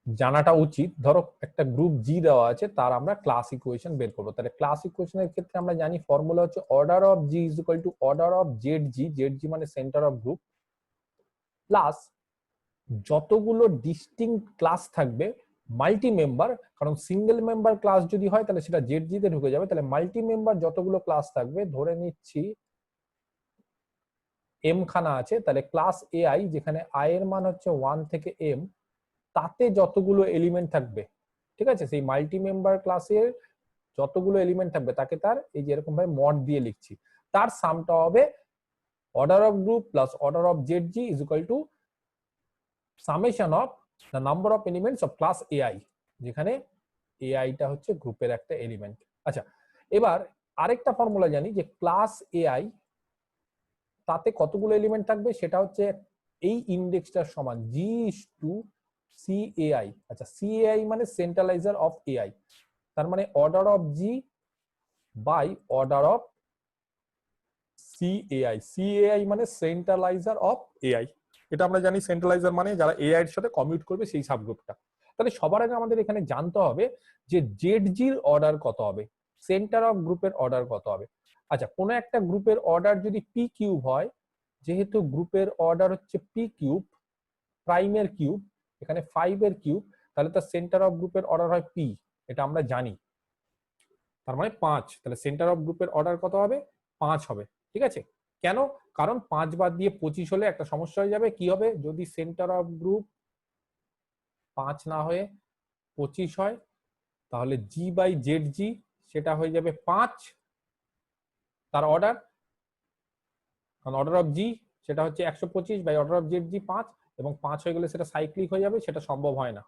জানাটা উচিত। ধরো একটা গ্রুপ জি দেওয়া আছে, তার আমরা ক্লাস ইকুয়েশন বের করবো। তাহলে ক্লাস ইকুয়েশনের ক্ষেত্রে আমরা জানি ফর্মুলা হচ্ছে order of G is equal to order of Z G, Z G মানে সেন্টার অফ গ্রুপ, প্লাস যতগুলো ডিস্টিংক্ট ক্লাস থাকবে মাল্টি মেম্বার, কারণ সিঙ্গেল মেম্বার ক্লাস যদি হয় তাহলে সেটা জেড জি তে ঢুকে যাবে, তাহলে মাল্টি মেম্বার যতগুলো ক্লাস থাকবে, ধরে নিচ্ছি এম খানা আছে, তাহলে ক্লাস এ আই, যেখানে আই এর মান হচ্ছে 1 থেকে এম, তাতে যতগুলো এলিমেন্ট থাকবে, ঠিক আছে, সেই মাল্টি মেম্বার ক্লাসের যতগুলো এলিমেন্ট থাকবে তাকে তার এই যে এরকম ভাবে মড দিয়ে লিখছি, তার সামটা হবে order of group plus order of Z G is equal two summation of the number of elements of class AI, যেখানে এআইটা হচ্ছে গ্রুপের একটা এলিমেন্ট। আচ্ছা, এবার আরেকটা ফর্মুলা জানি যে ক্লাস এআই তাতে কতগুলো এলিমেন্ট থাকবে, সেটা হচ্ছে এই ইন্ডেক্সটার সমান জি টু সি এআই। আচ্ছা, সি এআই মানে সেন্ট্রালাইজার অফ এআই, তার মানে order of G by order of C a i. C a i মানে সেন্ট্রালাইজার অফ এআই, এটা আমরা জানি সেন্ট্রালাইজার মানে যারা এআই এর সাথে কমিউট করবে সেই সাবগ্রুপটা। তাহলে সবার আগে আমাদের এখানে জানতে হবে যে জেড জির অর্ডার কত হবে, সেন্টার অফ গ্রুপের অর্ডার কত হবে। আচ্ছা, কোনো একটা গ্রুপের অর্ডার যদি পি কিউব হয়, যেহেতু গ্রুপের অর্ডার হচ্ছে পি কিউব, প্রাইমের কিউব, এখানে 5 এর কিউব, তাহলে তার সেন্টার অফ গ্রুপের অর্ডার হয় পি, এটা আমরা জানি, তার মানে 5। তাহলে সেন্টার অফ গ্রুপের অর্ডার কত হবে? 5 হবে। ঠিক আছে, কেন? কারণ 5 বাদ দিয়ে 25 হলে একটা সমস্যা হয়ে যাবে। কি হবে? যদি সেন্টার অফ গ্রুপ 5 না হয়ে 25 হয়, তাহলে জি বাই জেড জি সেটা হয়ে যাবে 5 তার অর্ডার, কারণ অর্ডার অফ জি সেটা হচ্ছে 125 বাই অর্ডার অফ জেড জি 5, এবং 5 হয়ে গেলে সেটা সাইক্লিক হয়ে যাবে, সেটা সম্ভব হয় না।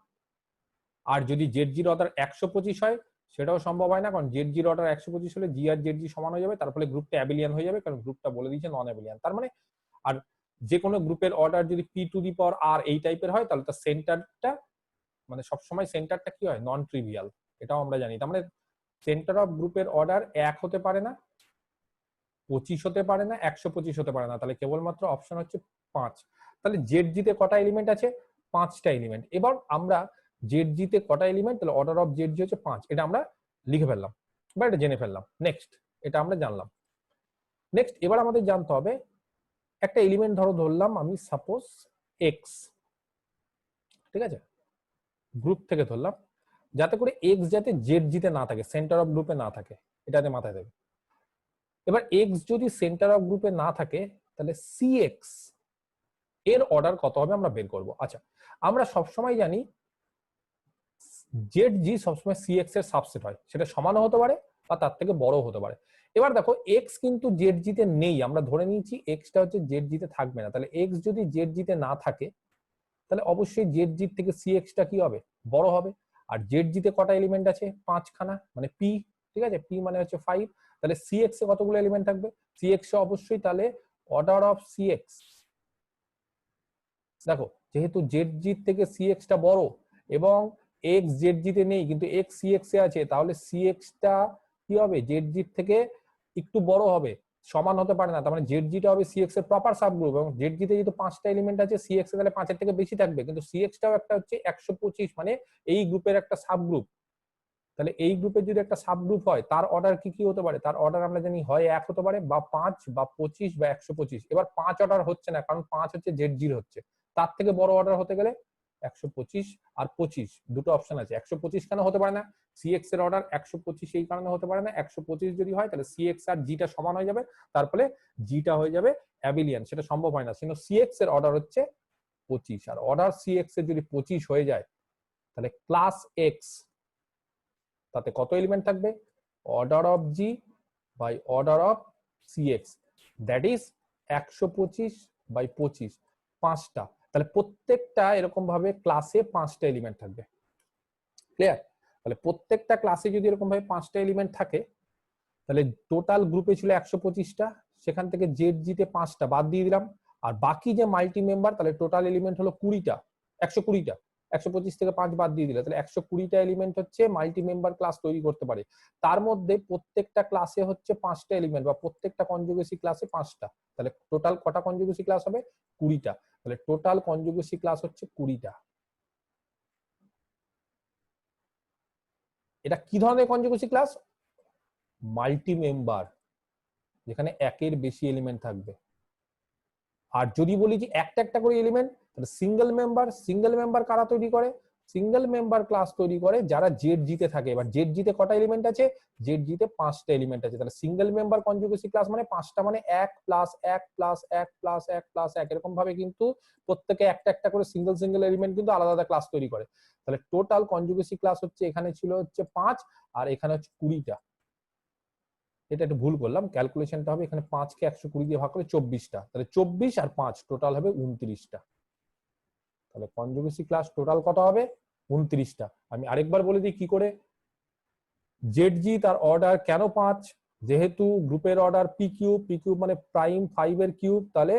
আর যদি জেড জির অর্ডার 125 হয়, সেটাও সম্ভব হয় না, কারণ জেড জির অর্ডার 125 হলে জি আর জেড জি সমান হয়ে যাবে, তার ফলে গ্রুপটা অ্যাবিলিয়ান হয়ে যাবে, কারণ গ্রুপটা বলে দিয়েছে নন অ্যাবিলিয়ান। তার মানে আর যে কোনো গ্রুপের অর্ডার যদি পি টু দি পাওয়ার আর এই টাইপের হয়, তাহলে তার সেন্টারটা মানে সবসময় সেন্টারটা কি হয়? নন ট্রিভিয়াল, এটাও আমরা জানি। তার মানে সেন্টার অফ গ্রুপের অর্ডার 1 হতে পারে না, 25 হতে পারে না, 125 হতে পারে না, তাহলে কেবলমাত্র অপশন হচ্ছে 5। তাহলে জেড জিতে কটা এলিমেন্ট আছে? 5টা এলিমেন্ট। এবার আমরা জেড জিতে কটা এলিমেন্ট, তাহলে অর্ডার অফ জেড জি হচ্ছে 5, এটা আমরা লিখে ফেললাম বা এটা জেনে ফেললাম। নেক্সট, এটা আমরা জানলাম। নেক্সট, এবার আমাদের জানতে হবে একটা এলিমেন্ট ধরলাম আমি সাপোজ এক্স, ঠিক আছে, গ্রুপ থেকে ধরলাম, যাতে করে এক্স যাতে জেড জিতে না থাকে, সেন্টার অফ গ্রুপে না থাকে, এটাতে মাথায় দেবে। এবার এক্স যদি সেন্টার অফ গ্রুপে না থাকে, তাহলে সি এক্স এর অর্ডার কত হবে আমরা বের করব। আচ্ছা, আমরা সবসময় জানি জেড জি সবসময় সি এক্স এর সাবসেট হয়, সেটা সমানও হতে পারে বা তার থেকে বড় হতে পারে। এবার দেখো এক্স কিন্তু জেড জিতে নেই, আমরা ধরে নিয়েছি এক্সটা হচ্ছে জেড জিতে থাকবে না, তাহলে এক্স যদি জেড জিতে না থাকে, তাহলে অবশ্যই জেড জি থেকে সি এক্সটা কি হবে? বড় হবে। আর জেড জিতে কটা এলিমেন্ট আছে? 5খানা, মানে পি, ঠিক আছে, পি মানে হচ্ছে 5, তাহলে সি এক্স এ কতগুলো এলিমেন্ট থাকবে? সি এক্স এ অবশ্যই তাহলে অর্ডার অফ সি এক্স, দেখো যেহেতু জেড জি থেকে সি এক্সটা বড় এবং এক্স জেড জিতে নেই কিন্তু এক্স সি এক্স এ আছে, তাহলে সি এক্সটা কি হবে? জেড জি থেকে একটু বড় হবে, সমান হতে পারে না, তার মানে জেড জিটা হবে সি এক্স এর প্রপার সাবগ্রুপ, এবং জেড জিতে যেহেতু 5টা এলিমেন্ট আছে, সি এক্স এ তাহলে 5-এর থেকে বেশি থাকবে, কিন্তু সি এক্সটাও একটা হচ্ছে 125, মানে এই গ্রুপের একটা সাবগ্রুপ। তাহলে এই গ্রুপের যদি একটা সাবগ্রুপ হয়, তার অর্ডার কি কি হতে পারে? তার অর্ডার আমরা জানি হয় 1 হতে পারে বা 5 বা 25 বা 125। এবার 5 অর্ডার হচ্ছে না, কারণ 5 হচ্ছে জেড জির হচ্ছে, তার থেকে বড় অর্ডার হতে গেলে 125 আর 25 দুটো অপশন আছে। 125 কেন হতে পারে না? সি এক্স এর অর্ডার 125 এই কারণে হতে পারে না, 125 যদি হয় তাহলে সি এক্স আর জিটা সমান হয়ে যাবে, তার ফলে জিটা হয়ে যাবে অ্যাবিলিয়ান, সেটা সম্ভব হয় না। কিন্তু সি এক্স এর অর্ডার হচ্ছে 25 আর অর্ডার সিএক্স এর যদি 25 হয়ে যায় তাহলে ক্লাস এক্স তাতে কত এলিমেন্ট থাকবে? Order of G by order of C x, that is 125/25, 5টা। তাহলে প্রত্যেকটা এরকম ভাবে ক্লাসে 5টা এলিমেন্ট থাকবে। ক্লিয়ার? তাহলে প্রত্যেকটা ক্লাসে যদি এরকম ভাবে 5টা এলিমেন্ট থাকে তাহলে টোটাল গ্রুপে ছিল 125টা, সেখান থেকে জেড জিতে 5টা বাদ দিয়ে দিলাম, আর বাকি যে মাল্টি মেম্বার তাহলে টোটাল এলিমেন্ট হলো 20টা, 120টা। 125 থেকে 5 বাদ দিয়ে দিলে তাহলে 120টা এলিমেন্ট হচ্ছে মাল্টি মেম্বার ক্লাস তৈরি করতে পারে। তার মধ্যে প্রত্যেকটা ক্লাসে হচ্ছে 5টা এলিমেন্ট বা প্রত্যেকটা কনজুগেসি ক্লাসে 5টা। তাহলে টোটাল কটা কনজুগেসি ক্লাস হবে? 20টা। তাহলে টোটাল কনজুগেসি ক্লাস হচ্ছে 20টা। এটা কি ধরনের কনজুগেসি ক্লাস? মাল্টি মেম্বার, যেখানে একের বেশি এলিমেন্ট থাকবে। আর যদি বলি যে একটা একটা করে এলিমেন্ট, তাহলে সিঙ্গেল মেম্বার। সিঙ্গেল মেম্বার কারা তৈরি করে? সিঙ্গেল মেম্বার ক্লাস তৈরি করে যারা জেড জিতে থাকে। এবার জেড জিতে কটা এলিমেন্ট আছে? জেড জিতে 5টা এলিমেন্ট আছে। তাহলে সিঙ্গেল মেম্বার কনজুগেসি ক্লাস মানে 5টা, মানে 1 প্লাস 1 প্লাস 1 প্লাস 1 প্লাস 1, এরকম ভাবে কিন্তু প্রত্যেকে একটা একটা করে সিঙ্গেল সিঙ্গেল এলিমেন্ট কিন্তু আলাদা আলাদা ক্লাস তৈরি করে। তাহলে টোটাল কনজুগেসি ক্লাস হচ্ছে এখানে ছিল হচ্ছে 5 আর এখানে হচ্ছে 20টা। এটা একটু ভুল করলাম, ক্যালকুলেশনটা হবে এখানে 5 কে 120 দিয়ে ভাগ করে 24টা, তাহলে 24 আর 5 টোটাল হবে 29টা। তাহলে কনজুগেসি ক্লাস টোটাল কত হবে? 29টা। আমি আরেকবার বলে দিই কি করে। জেড জি তার অর্ডার কেন 5? যেহেতু গ্রুপের order P cube, P cube মানে প্রাইম 5 এর কিউব, তাহলে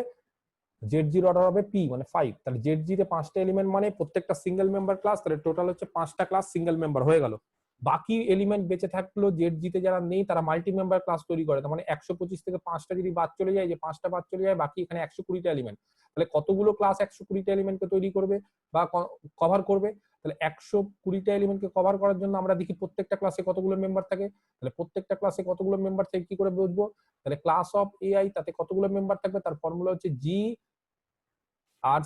জেড জির অর্ডার হবে পি মানে 5। তাহলে জেড জি তে 5টা এলিমেন্ট মানে প্রত্যেকটা সিঙ্গেল মেম্বার ক্লাস, তাহলে টোটাল হচ্ছে 5টা ক্লাস সিঙ্গেল মেম্বার হয়ে গেল। বাকি এলিমেন্ট বেঁচে থাকলো জেড জিতে যারা নেই তারা মাল্টি মেম্বার ক্লাস তৈরি করে। তার মানে 125 থেকে 5টা যদি বাদ চলে যায়, যে 5টা বাদ চলে যায়, বাকি এখানে 120টা এলিমেন্ট। তাহলে কতগুলো ক্লাস 120টা এলিমেন্টকে তৈরি করবে বা কভার করবে? তাহলে 120টা এলিমেন্টকে কভার করার জন্য আমরা দেখি প্রত্যেকটা ক্লাসে কতগুলো মেম্বার থাকে। তাহলে প্রত্যেকটা ক্লাসে কতগুলো মেম্বার থাকে কি করে বুঝবো? তাহলে ক্লাস অফ এআই তাতে কতগুলো মেম্বার থাকবে তার ফর্মুলা হচ্ছে জি আর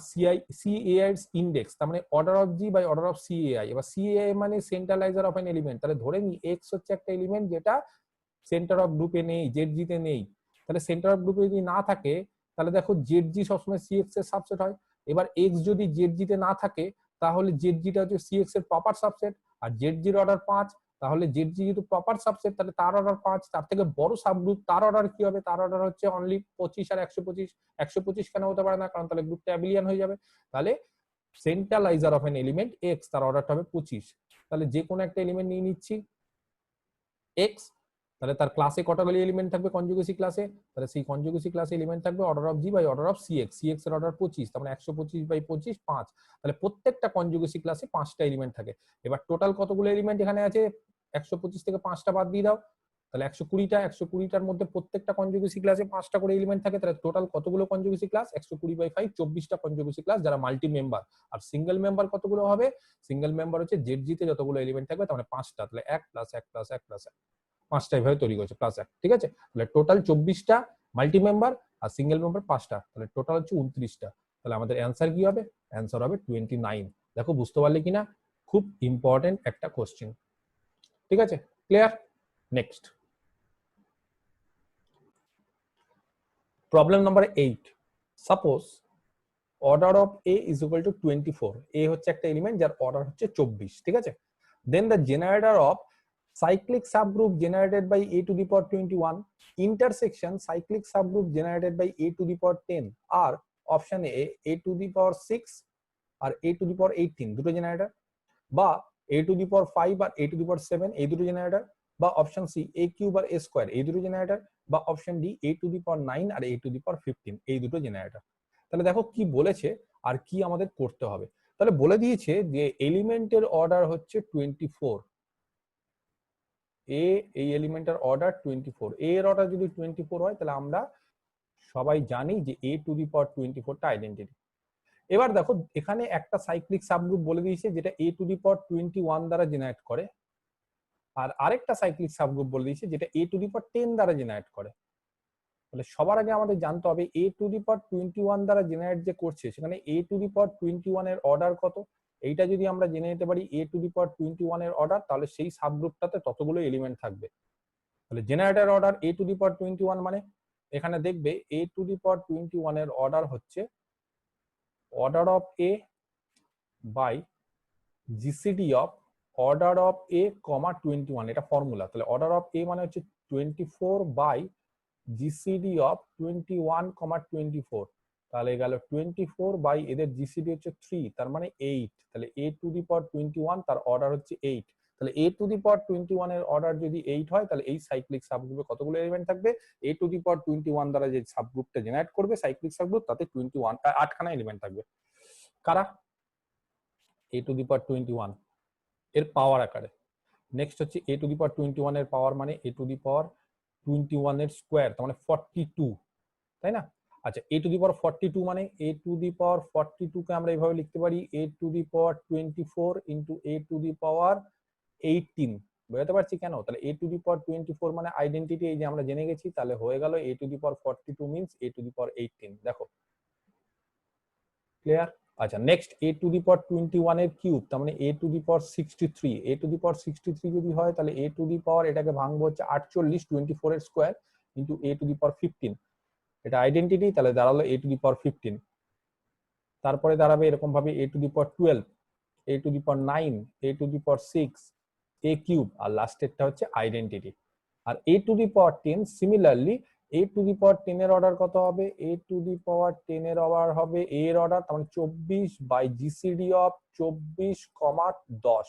সিএআই ইন্ডেক্স, তার মানে order of G by order of CAI. এবার সিএআই মানে সেন্ট্রালাইজার অফ এন এলিমেন্ট। তাহলে ধরে নি এক্স হচ্ছে একটা এলিমেন্ট যেটা সেন্টার অফ গ্রুপে নেই, জেড জি তে নেই। তাহলে সেন্টার অফ গ্রুপে যদি না থাকে তাহলে দেখো জেড জি সবসময় সিএক্স এর সাবসেট হয়। এবার এক্স যদি জেড জি তে না থাকে তাহলে জেড জিটা হচ্ছে সিএক্স এর প্রপার সাবসেট, আর জেড জির অর্ডার 5, তাহলে জেড জি যেহেতু প্রপার সাবসেট তাহলে তার অর্ডার 5। তার থেকে বড় সাবগ্রুপ তার অর্ডার কি হবে? তার অর্ডার হচ্ছে অনলি 25 আর 125। 125 কেন হতে পারে না? কারণ তাহলে গ্রুপটা অ্যাবিলিয়ান হয়ে যাবে। তাহলে সেন্ট্রালাইজার অফ এন এলিমেন্ট এক্স, তার অর্ডারটা হবে 25। তাহলে যে কোনো একটা এলিমেন্ট নিয়ে নিচ্ছি এক্স, তাহলে তার ক্লাসে কতগুলি এলিমেন্ট থাকবে কনজুগেসি ক্লাসে? তাহলে সেই কনজুগেসি ক্লাসে এলিমেন্ট থাকবে order of G by order of C x. C x এর অর্ডার 25, তার মানে 125/25 5। তাহলে প্রত্যেকটা কনজুগেসি ক্লাসে 5টা এলিমেন্ট থাকে। এবার টোটাল কতগুলো এলিমেন্ট এখানে আছে? 125 থেকে 5টা বাদ দিয়ে দাও, তাহলে 120টা। 120টার মধ্যে প্রত্যেকটা কনজুগেসি ক্লাসে 5টা করে এলিমেন্ট থাকে। তাহলে টোটাল কতগুলো কনজুগেসি ক্লাস? 120/5, 24টা কনজুগেসি ক্লাস যারা মাল্টি মেম্বার। আর সিঙ্গেল মেম্বার কতগুলো হবে? সিঙ্গেল মেম্বার হচ্ছে জেড জি তে যতগুলো এলিমেন্ট থাকবে তার মানে 5টা। তাহলে 1 প্লাস 1 প্লাস 1 প্লাস 1, 5টা এভাবে তৈরি করেছে প্লাস 1। ঠিক আছে? তাহলে টোটাল 24টা মাল্টি মেম্বার আর সিঙ্গেল মেম্বার 5টা, তাহলে টোটাল হচ্ছে 29টা। তাহলে আমাদের অ্যান্সার কি হবে? অ্যান্সার হবে 29। দেখো বুঝতে পারলে কিনা? খুব ইম্পর্টেন্ট একটা কোশ্চেন। ঠিক আছে? Clear? Next problem number 8। Suppose order of A is equal to 24। A হচ্ছে একটা এলিমেন্ট যার অর্ডার হচ্ছে 24। ঠিক আছে? Then the generator of cyclic subgroup generated by a to the power 21 intersection cyclic subgroup generated by a to the power 10 are option a to the power 6 আর a to the power 18 দুটো generator, বা a to the power 5 R a to the power 7 এই দুটো generator, বা option C a cube আর a square এই দুটো generator, বা option D a to the power 9 আর a to the power 15 এই দুটো জেনারেটর। তাহলে দেখো কি বলেছে আর কি আমাদের করতে হবে। তাহলে বলে দিয়েছে যে এলিমেন্টের অর্ডার হচ্ছে 24। এ এই এলিমেন্টের অর্ডার 24। এর অর্ডার যদি 24 হয় তাহলে আমরা সবাই জানি যে a টু দি পাওয়ার 24টা আইডেন্টিটি। এবার দেখো এখানে একটা সাইক্লিক সাবগ্রুপ বলে দিয়েছে যেটা a টু দি পাওয়ার 21 দ্বারা জেনারেট করে, আর আরেকটা সাইক্লিক সাবগ্রুপ বলে দিয়েছে যেটা a টু দি পাওয়ার 10 দ্বারা জেনারেট করে। তাহলে সবার আগে আমাদের জানতে হবে a টু দি পাওয়ার 21 দ্বারা জেনারেট যে করছে সেখানে a টু দি পাওয়ার 21 এর অর্ডার কত। এইটা যদি আমরা জেনে নিতে পারি a টু দি পাওয়ার 21 এর অর্ডার, তাহলে সেই সাবগ্রুপটাতে ততগুলো এলিমেন্ট থাকবে। তাহলে generator order a to the power 21 মানে এখানে দেখবে a টু দি পাওয়ার 21 এর অর্ডার হচ্ছে order of A by GCD of order of A comma 21, এটা ফর্মুলা। তাহলে অর্ডার অফ এ মানে হচ্ছে 24 বাই জিসিডি অফ 21, 24। তাহলে গেল 24 বাই এদের জিসিডি হচ্ছে 3, তার মানে 8। তাহলে এ টু দি পাওয়ার 21 তার অর্ডার হচ্ছে 8। তাহলে এ টু দি পাওয়ার 21 এর অর্ডার যদি 8 হয়, তাহলে এই সাইক্লিক সাবগ্রুপে কতগুলো এলিমেন্ট থাকবে? এ টু দি পাওয়ার 21 দ্বারা যে সাবগ্রুপটা জেনারেট করবে সাইক্লিক সাবগ্রুপ, তাতে 8খানা এলিমেন্ট থাকবে। কারা? এ টু দি পাওয়ার 21 এর পাওয়ার আকারে। নেক্সট হচ্ছে এ টু দি পাওয়ার 21 এর পাওয়ার মানে এ টু দি পাওয়ার 21 এর স্কোয়ার, তার মানে 42, তাই না? আচ্ছা, এ টু দি পাওয়ার 42 মানে এ টু দি পাওয়ার 42 কে আমরা এইভাবে লিখতে পারি এ to the power 24 into A to the power 18। বুঝতে পারছি কেন? তাহলে এ টু দি পাওয়ার 24 মানে আইডেন্টিটি, এই যে আমরা জেনে গেছি, তাহলে হয়ে গেল A to the power 42 means A to the power 18। দেখো ক্লিয়ার? আচ্ছা, next A to the power 21 এর কিউব, তার মানে A to the power 63। A to the পাওয়ার 63 যদি হয়, তাহলে এ টু দি পাওয়ার এটাকে ভাঙবো হচ্ছে 48, 24 এর square into A to the power 15। এটা আইডেন্টিটি, তাহলে দাঁড়ালো এ টু দি পাওয়ার 15। তারপরে দাঁড়াবে এরকম ভাবে A to the power 12, A to the power 9, A to the power 6, A cube, আর লাস্টেরটা হচ্ছে আইডেন্টিটি। আর A to the power 10 similarly A to the power 10 এর অর্ডার কত হবে? এ টু দি পাওয়ার 10 এর অর্ডার হবে এর অর্ডার, তার মানে 24 বাই জিসিডি অফ 24, 10।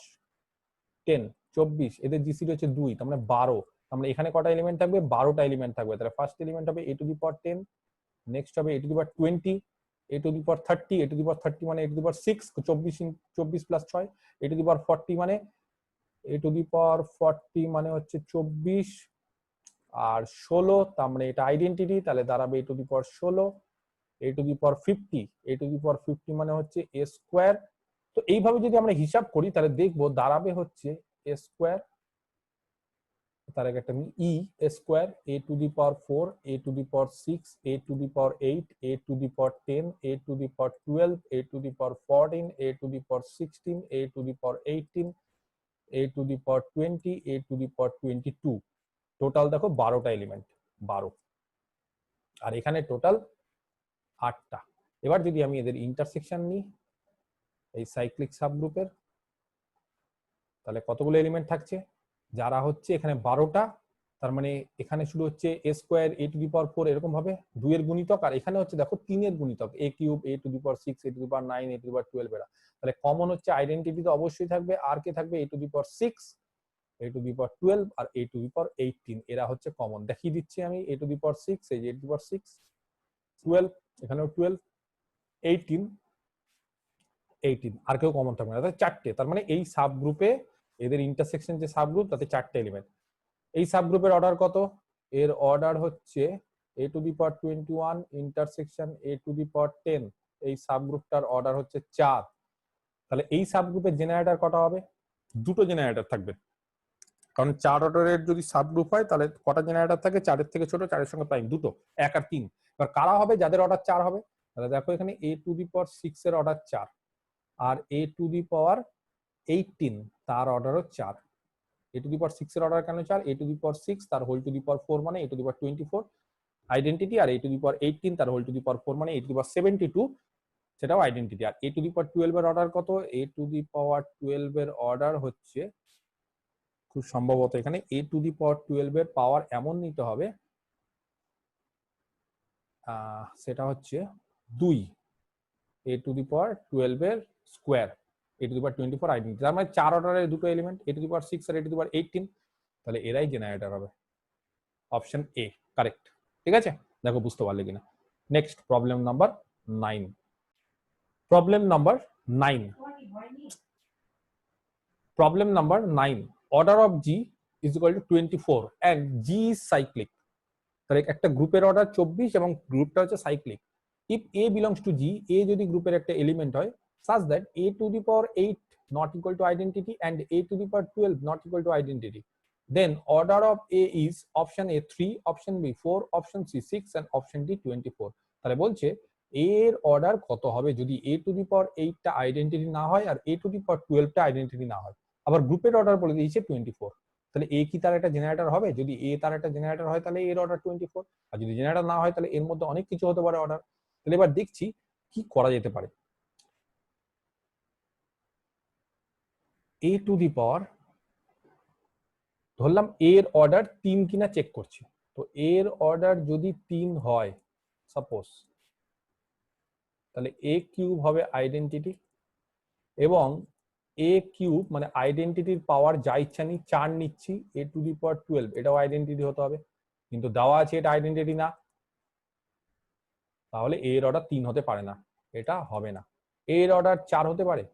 10 24, এদের জিসিডি হচ্ছে 2, তার মানে 12। তার মানে এখানে কটা এলিমেন্ট থাকবে? 12টা এলিমেন্ট থাকবে। তাহলে ফার্স্ট এলিমেন্ট হবে A to the power 10, next হবে A to the power 20, A to the power 30, A to the power 30 মানে A to the power 6, 24 plus 6, A to the power 40 মানে এ টু দি পাওয়ার 40 মানে হচ্ছে 24 আর 16, তার মানে এটা identity, তাহলে দাঁড়াবে A to the power 16, A to the power 50, A to the power 50 মানে হচ্ছে এ স্কোয়ার। তো এইভাবে যদি আমরা হিসাব করি তাহলে দেখবো দাঁড়াবে হচ্ছে এ স্কোয়ার, তার আগে একটা E square, A to the power 4, A to the power 6, A to the power 8, A to the power 10, A to the power 12, A to the power 14, A to the power 16, A to the power 18, A to the power 20, A to the power 22। Total দেখো 12টা element, 12। আর এখানে total 8টা। এবার যদি আমি এদের intersection নিই এই cyclic সাবগ্রুপের, তাহলে কতগুলো এলিমেন্ট থাকছে? যারা হচ্ছে এখানে 12টা, তার মানে এখানে শুরু হচ্ছে এ square, A to the power 4 এরকম ভাবে 2 এর গুণিতক, আর এখানে হচ্ছে দেখো 3 এর গুণিতক, A cube, A to the power 6, A to the power 9, A to the power 12 এরা। তাহলে কমন হচ্ছে আইডেন্টিটি তো অবশ্যই থাকবে, আর কে থাকবে? A to the power 6, A to the power 12 আর এ টু দি পাওয়ার 18, এরা হচ্ছে কমন। দেখিয়ে দিচ্ছি আমি, এ টু দি পাওয়ার 6, এই যে এ টু দি পাওয়ার 6, 12, এখানেও 12, 18, 18, আর কেউ কমন থাকবে না, তাহলে 4টে। তার মানে এই সাব গ্রুপে এদের ইন্টারসেকশন যে সাব গ্রুপ, তাতে 4টে এলিমেন্ট। এই সাব গ্রুপের অর্ডার কত? এর অর্ডার হচ্ছে A to the power 21 intersection A to the power 10, এই সাব গ্রুপটার অর্ডার হচ্ছে 4। তাহলে এই সাব গ্রুপের জেনারেটর কটা হবে? দুটো জেনারেটর থাকবে, কারণ 4 অর্ডারের যদি সাব গ্রুপ হয় তাহলে কটা জেনারেটর থাকে? 4-এর থেকে ছোট, 4-এর সঙ্গে প্রাইম, দুটো, 1 আর 3। এবার কারা হবে যাদের অর্ডার 4 হবে? তাহলে দেখো এখানে এ টু দি পাওয়ার 6 এর অর্ডার 4, আর এ টু দি পাওয়ার 18 তার অর্ডারও 4। এ টু দি পাওয়ার 6 এর অর্ডার কেন 4? এ টু দি পাওয়ার 6 তার হোল টু দি পাওয়ার 4 মানে A to the power 24 identity, আর এ টু দি পাওয়ার 18 তার হোল টু দি পাওয়ার 4 মানে A to the পাওয়ার 72, সেটাও identity. আর এ টু দি পাওয়ার 12 এর অর্ডার কত? এ টু দি পাওয়ার 12 এর অর্ডার হচ্ছে খুব সম্ভবত এখানে এ টু দি পাওয়ার 12 এর পাওয়ার এমন নিতে হবে, সেটা হচ্ছে 2, এ টু দি পাওয়ার 12 এর square, A to the power 24 identity. তার মানে 4 অর্ডারের দুটো element, A to the power 6 আর এ টু দি পাওয়ার 18, তাহলে এরাই জেনারেটর হবে। Option A correct. ঠিক আছে, দেখো বুঝতে পারলে কিনা। Next problem number 9। Problem number 9, problem number 9, order of G is equal to 24 and G is cyclic. তাহলে একটা গ্রুপের অর্ডার 24 এবং গ্রুপটা হচ্ছে cyclic. If A belongs to G, A যদি গ্রুপের একটা এলিমেন্ট হয়, such that a to the power 8 not equal to identity and a to the power 12 not equal to identity, then order of a is option a 3, option b 4, option c 6 and option d 24। তাহলে বলছে a এর order কত হবে যদি a to the power 8 টা identity না হয় আর a to the power 12 টা আইডেন্টিটি না হয়। আবার গ্রুপের অর্ডার বলে দিয়েছে 24। তাহলে এ কি তার একটা জেনারেটর হবে? যদি এ তার একটা জেনারেটর হয় তাহলে এর অর্ডার 24, আর যদি জেনারেটর না হয় তাহলে এর মধ্যে অনেক কিছু হতে পারে অর্ডার। তাহলে এবার দেখছি কি করা যেতে পারে। এ টু দি পাওয়ার, ধরলাম এর অর্ডার 3 কিনা চেক করছি, তো এর অর্ডার যদি 3 হয় সাপোজ, তাহলে এ কিউব হবে আইডেন্টিটি, এবং এ কিউব মানে আইডেন্টিটির পাওয়ার যা ইচ্ছা নি 4 নিচ্ছি, এ টু দি পাওয়ার 12, এটাও আইডেন্টিটি হতে হবে, কিন্তু দেওয়া আছে এটা আইডেন্টিটি না, তাহলে এর অর্ডার 3 হতে পারে না, এটা হবে না। এর অর্ডার 4 হতে পারে,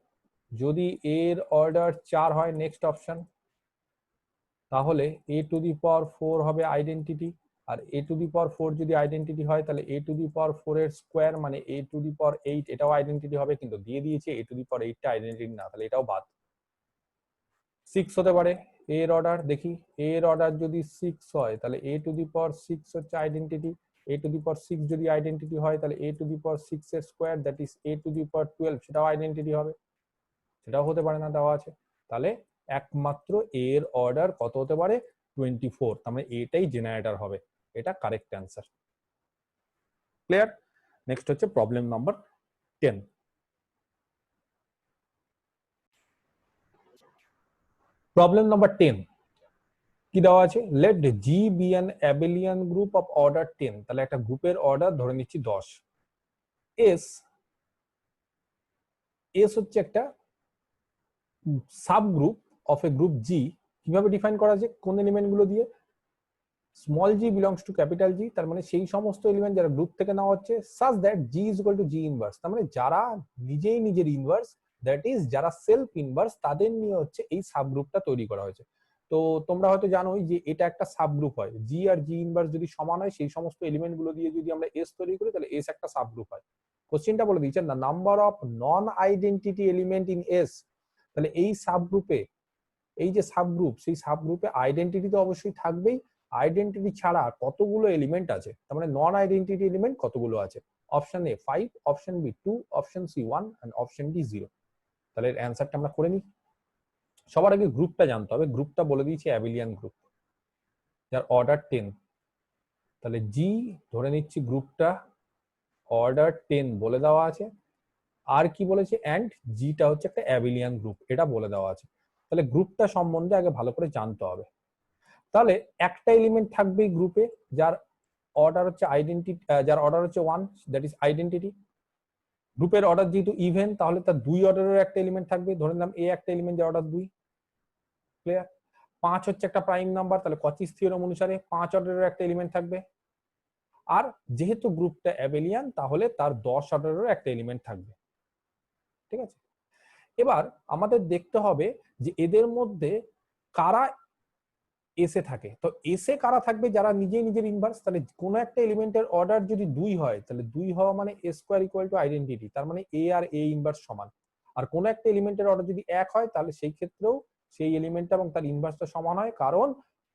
যদি এর অর্ডার 4 হয় নেক্সট অপশন, তাহলে এ টু দি পাওয়ার 4 হবে আইডেন্টিটি, আর এ টু দি পাওয়ার 4 যদি আইডেন্টিটি হয় তাহলে এ টু দি পাওয়ার 4 এর স্কোয়ার মানে এ টু দি পাওয়ার 8, এটাও আইডেন্টিটি হবে, কিন্তু দিয়ে দিয়েছে এ টু দি পাওয়ার 8 টা আইডেন্টিটি না, তাহলে এটাও বাদ। 6 হতে পারে এর অর্ডার, দেখি এর অর্ডার যদি 6 হয় তাহলে এ টু দি পাওয়ার 6 হচ্ছে identity, A to the power 6 যদি আইডেন্টিটি হয় তাহলে এ টু দি পাওয়ার 6 এর square that is A to the power 12, সেটাও আইডেন্টিটি হবে, সেটাও হতে পারে না, দেওয়া আছে। তাহলে একমাত্র এর অর্ডার কত হতে পারে 24, তার মানে এটাই জেনারেটর হবে, এটা কারেক্ট অ্যান্সার। ক্লিয়ার? নেক্সট হচ্ছে প্রবলেম নাম্বার 10। প্রবলেম নাম্বার 10 কি দেওয়া আছে, let G be an abelian group of order 10, তাহলে একটা গ্রুপের অর্ডার ধরে নিচ্ছি 10, এস এস হচ্ছে একটা subgroup of a group G, কিভাবে ডিফাইন করা যায়, কোন এলিমেন্ট গুলো দিয়ে, small G belongs to capital G, তার মানে সেই সমস্ত এলিমেন্ট যারা গ্রুপ থেকে নেওয়া হচ্ছে, such that G is equal two G inverse, তার মানে যারা নিজেই নিজের ইনভার্স, দ্যাট ইজ যারা সেলফ ইনভার্স, তাদের নিয়ে হচ্ছে এই সাব গ্রুপটা তৈরি করা হয়েছে। তো তোমরা হয়তো জানোই যে এটা একটা সাব গ্রুপ হয়, জি আর জি ইনভার্স যদি সমান হয় সেই সমস্ত এলিমেন্ট গুলো দিয়ে যদি আমরা এস তৈরি করি তাহলে এস একটা সাব গ্রুপ হয়। কোশ্চেনটা বলে দিচ্ছেন না, number of non identity element in S, তাহলে এই সাব গ্রুপে, এই যে সাব গ্রুপ, সেই সাব গ্রুপে আইডেন্টিটি তো অবশ্যই থাকবেই, আইডেন্টিটি ছাড়া কতগুলো এলিমেন্ট আছে, তার মানে নন আইডেন্টিটি এলিমেন্ট কতগুলো আছে, option A 5, option B 2, option C 1 and option D 0। তাহলে এর অ্যানসারটা আমরা করে নিই। সবার আগে গ্রুপটা জানতে হবে, গ্রুপটা বলে দিয়েছি অ্যাবিলিয়ান গ্রুপ, যার অর্ডার 10, তাহলে জি ধরে নিচ্ছি গ্রুপটা অর্ডার 10 বলে দেওয়া আছে, আর কি বলেছে এন্ড জিটা হচ্ছে একটা অ্যাবিলিয়ান গ্রুপ, এটা বলে দেওয়া আছে। তাহলে গ্রুপটা সম্বন্ধে আগে ভালো করে জানতে হবে। তাহলে একটা এলিমেন্ট থাকবে গ্রুপে যার অর্ডার হচ্ছে আইডেন্টিটি, যার অর্ডার হচ্ছে 1, দ্যাট ইজ আইডেন্টিটি। গ্রুপের অর্ডার যেহেতু ইভেন, তাহলে তার 2 অর্ডারের একটা এলিমেন্ট থাকবে, ধরে নিলাম এ একটা এলিমেন্ট যার অর্ডার 2। ক্লিয়ার? 5 হচ্ছে একটা প্রাইম নাম্বার, তাহলে কচিস থিওরেম অনুসারে 5 অর্ডারের একটা এলিমেন্ট থাকবে, আর যেহেতু গ্রুপটা অ্যাবেলিয়ান তাহলে তার 10 অর্ডারের একটা এলিমেন্ট থাকবে। ঠিক আছে, এবার আমাদের দেখতে হবে যে এদের মধ্যে কারা এসে থাকে, তো এসে কারা থাকবে, যারা নিজেই নিজের ইনভার্স, তাহলে কোন একটা এলিমেন্টের অর্ডার যদি 2 হয় তাহলে 2 হওয়া মানে এ স্কোয়ার ইকুয়াল টু আইডেন্টিটি, তার মানে এ আর এ ইনভার্স সমান। আর কোন একটা এলিমেন্টের অর্ডার যদি 1 হয় তাহলে সেই ক্ষেত্রেও সেই এলিমেন্টটা এবং তার ইনভার্সটা সমান হয়, কারণ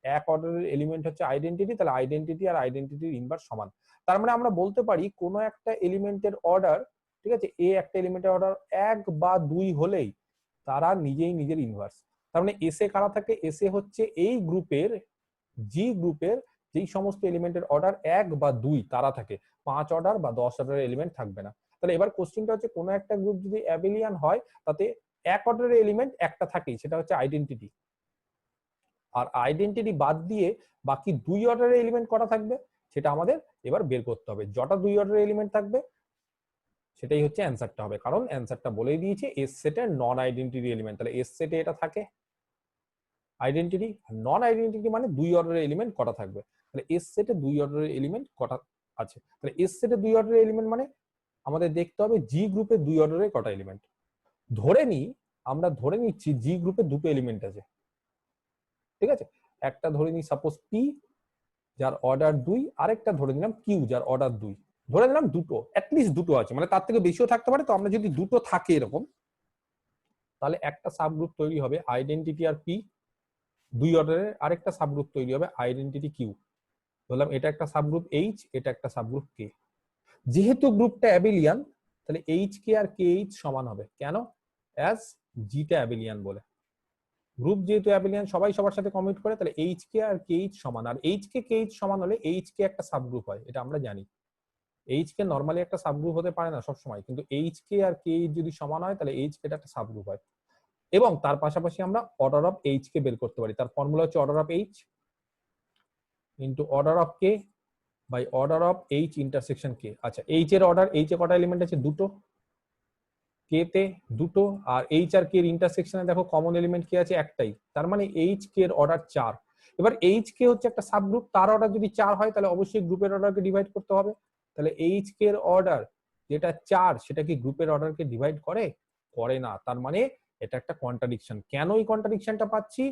এক অর্ডারের এলিমেন্ট হচ্ছে আইডেন্টিটি, তাহলে আইডেন্টিটি আর আইডেন্টিটির ইনভার্স সমান। তার মানে আমরা বলতে পারি কোন একটা এলিমেন্টের অর্ডার, ঠিক আছে, এ একটা এলিমেন্টের অর্ডার 1 বা 2 হলেই তারা নিজেই নিজের ইনভার্স। তার মানে এসে কারা থাকে, এসে হচ্ছে এই গ্রুপের, জি গ্রুপের যেই সমস্ত এলিমেন্টের অর্ডার 1 বা 2 তারা থাকে, 5 অর্ডার বা 10 অর্ডারের এলিমেন্ট থাকবে না। তাহলে এবার কোশ্চেনটা হচ্ছে কোন একটা গ্রুপ যদি অ্যাবেলিয়ান হয় তাতে 1 অর্ডারের এলিমেন্ট একটা থাকেই, সেটা হচ্ছে আইডেন্টিটি, আর আইডেন্টিটি বাদ দিয়ে বাকি 2 অর্ডারের এলিমেন্ট কটা থাকবে সেটা আমাদের এবার বের করতে হবে। যটা 2 অর্ডারের এলিমেন্ট থাকবে সেটাই হচ্ছে অ্যান্সারটা হবে, কারণ অ্যান্সারটা বলেই দিয়েছে এস সেটের নন আইডেন্টিটি এলিমেন্ট, তাহলে এস সেটে এটা থাকে আইডেন্টিটি, নন আইডেন্টিটি মানে 2 অর্ডারের এলিমেন্ট কটা থাকবে, তাহলে এস সেটে 2 অর্ডারের এলিমেন্ট কটা আছে, তাহলে এস সেটে 2 অর্ডারের এলিমেন্ট মানে আমাদের দেখতে হবে জি গ্রুপে 2 অর্ডারের কটা এলিমেন্ট। ধরে নি, আমরা ধরে নিচ্ছি জি গ্রুপে দুটো এলিমেন্ট আছে, ঠিক আছে, একটা ধরে নিই সাপোজ পি যার অর্ডার 2, আরেকটা ধরে নিলাম কিউ যার অর্ডার 2, ধরে নিলাম দুটো, অ্যাটলিস্ট দুটো আছে, মানে তার থেকে বেশিও থাকতে পারে, তো আমরা যদি দুটো থাকে এরকম তাহলে একটা সাবগ্রুপ তৈরি হবে আইডেন্টিটি আর পি, 2 অর্ডারের আরেকটা সাবগ্রুপ তৈরি হবে আইডেন্টিটি কিউ, বললাম এটা একটা সাবগ্রুপ এইচ, এটা একটা সাবগ্রুপ কে। যেহেতু গ্রুপটা অ্যাবিলিয়ান তাহলে এইচ কে আর কে এইচ সমান হবে, কেন, অ্যাজ জিটা অ্যাবিলিয়ান বলে, গ্রুপ যেহেতু অ্যাবিলিয়ান সবাই সবার সাথে কমিট করে, তাহলে এইচ কে আর কে এইচ সমান, আর এইচ কে কে এইচ সমান হলে এইচ কে একটা সাবগ্রুপ হয়, এটা আমরা জানি। এইচ কে নরমালি একটা সাবগ্রুপ হতে পারে না সবসময়, কিন্তু এইচ কে আর কে এইচ যদি সমান হয় তাহলে এইচ কে একটা সাবগ্রুপ হয়। এবং তার পাশাপাশি আমরা অর্ডার অফ এইচ কে বের করতে পারি। তার ফর্মুলা হচ্ছে order of H into order of K by order of H intersection K. আচ্ছা, এইচ এর অর্ডার, এইচ এ কটা এলিমেন্ট আছে? দুটো, কে তে দুটো, আর এইচ আর কে এর ইন্টারসেকশনে দেখো কমন এলিমেন্ট কি আছে? একটাই, তার মানে এইচ কে এর অর্ডার 4। এবার এইচ কে হচ্ছে একটা সাবগ্রুপ, তার অর্ডার যদি 4 হয় তাহলে অবশ্যই গ্রুপের অর্ডারকে ডিভাইড করতে হবে। তাহলে এইচ কে এর অর্ডার যেটা 4 সেটা কি গ্রুপের অর্ডারকে ডিভাইড করে? করে না। তার মানে এটা একটা কন্ট্রাডিকশন। কেন এই কন্ট্রাডিকশনটা পাচ্ছি?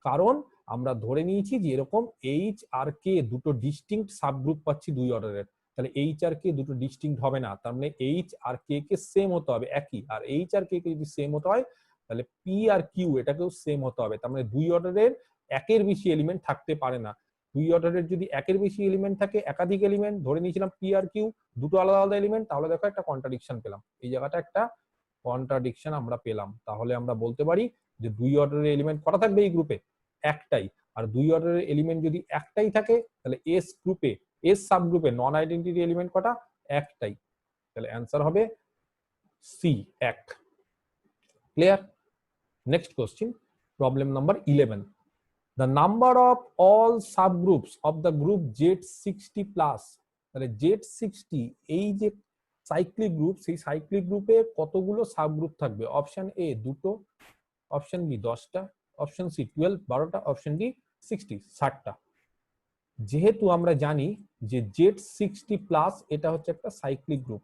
কারণ আমরা ধরে নিয়েছি যে এরকম এইচ আর কে দুটো ডিস্টিংক্ট সাবগ্রুপ পাচ্ছি দুই অর্ডারের। তাহলে এইচ আর কে দুটো ডিস্টিংক্ট হবে না, তার মানে এইচ আর কে কে সেম হতে হবে, একই। আর এইচ আর কে কে যদি সেম হতে হয় তাহলে পি আর কিউ এটাকেও সেম হতে হবে। তার মানে দুই অর্ডারের একের বেশি এলিমেন্ট থাকতে পারে না। দুই অর্ডারের যদি একের বেশি এলিমেন্ট থাকে, একাধিক এলিমেন্ট ধরে নিয়েছিলাম পি আর কিউ দুটো আলাদা আলাদা এলিমেন্ট, তাহলে দেখো একটা কন্ট্রাডিকশন পেলাম। এই জায়গাটা একটা কন্ট্রাডিকশন আমরা পেলাম। তাহলে আমরা বলতে পারি যে দুই অর্ডারের এলিমেন্ট কটা থাকবে এই গ্রুপে? একটাই। আর দুই অর্ডারের এলিমেন্ট যদি একটাই থাকে তাহলে এস গ্রুপে, এস সাবগ্রুপে নন আইডেন্টিটি এলিমেন্ট কটা? একটাই। তাহলে অ্যান্সার হবে C, 1। Clear? Next question, problem number 11। The number of all subgroups of the group Z60 plus, তাহলে Z60 এই যে সাইক্লিক গ্রুপ, সেই সাইক্লিক গ্রুপে কতগুলো সাবগ্রুপ থাকবে? অপশন এ দুটো, অপশন বি 10টা, অপশন সি 12 12টা, অপশন ডি 60 60টা। যেহেতু আমরা জানি যে Z60 প্লাস এটা হচ্ছে একটা সাইক্লিক গ্রুপ,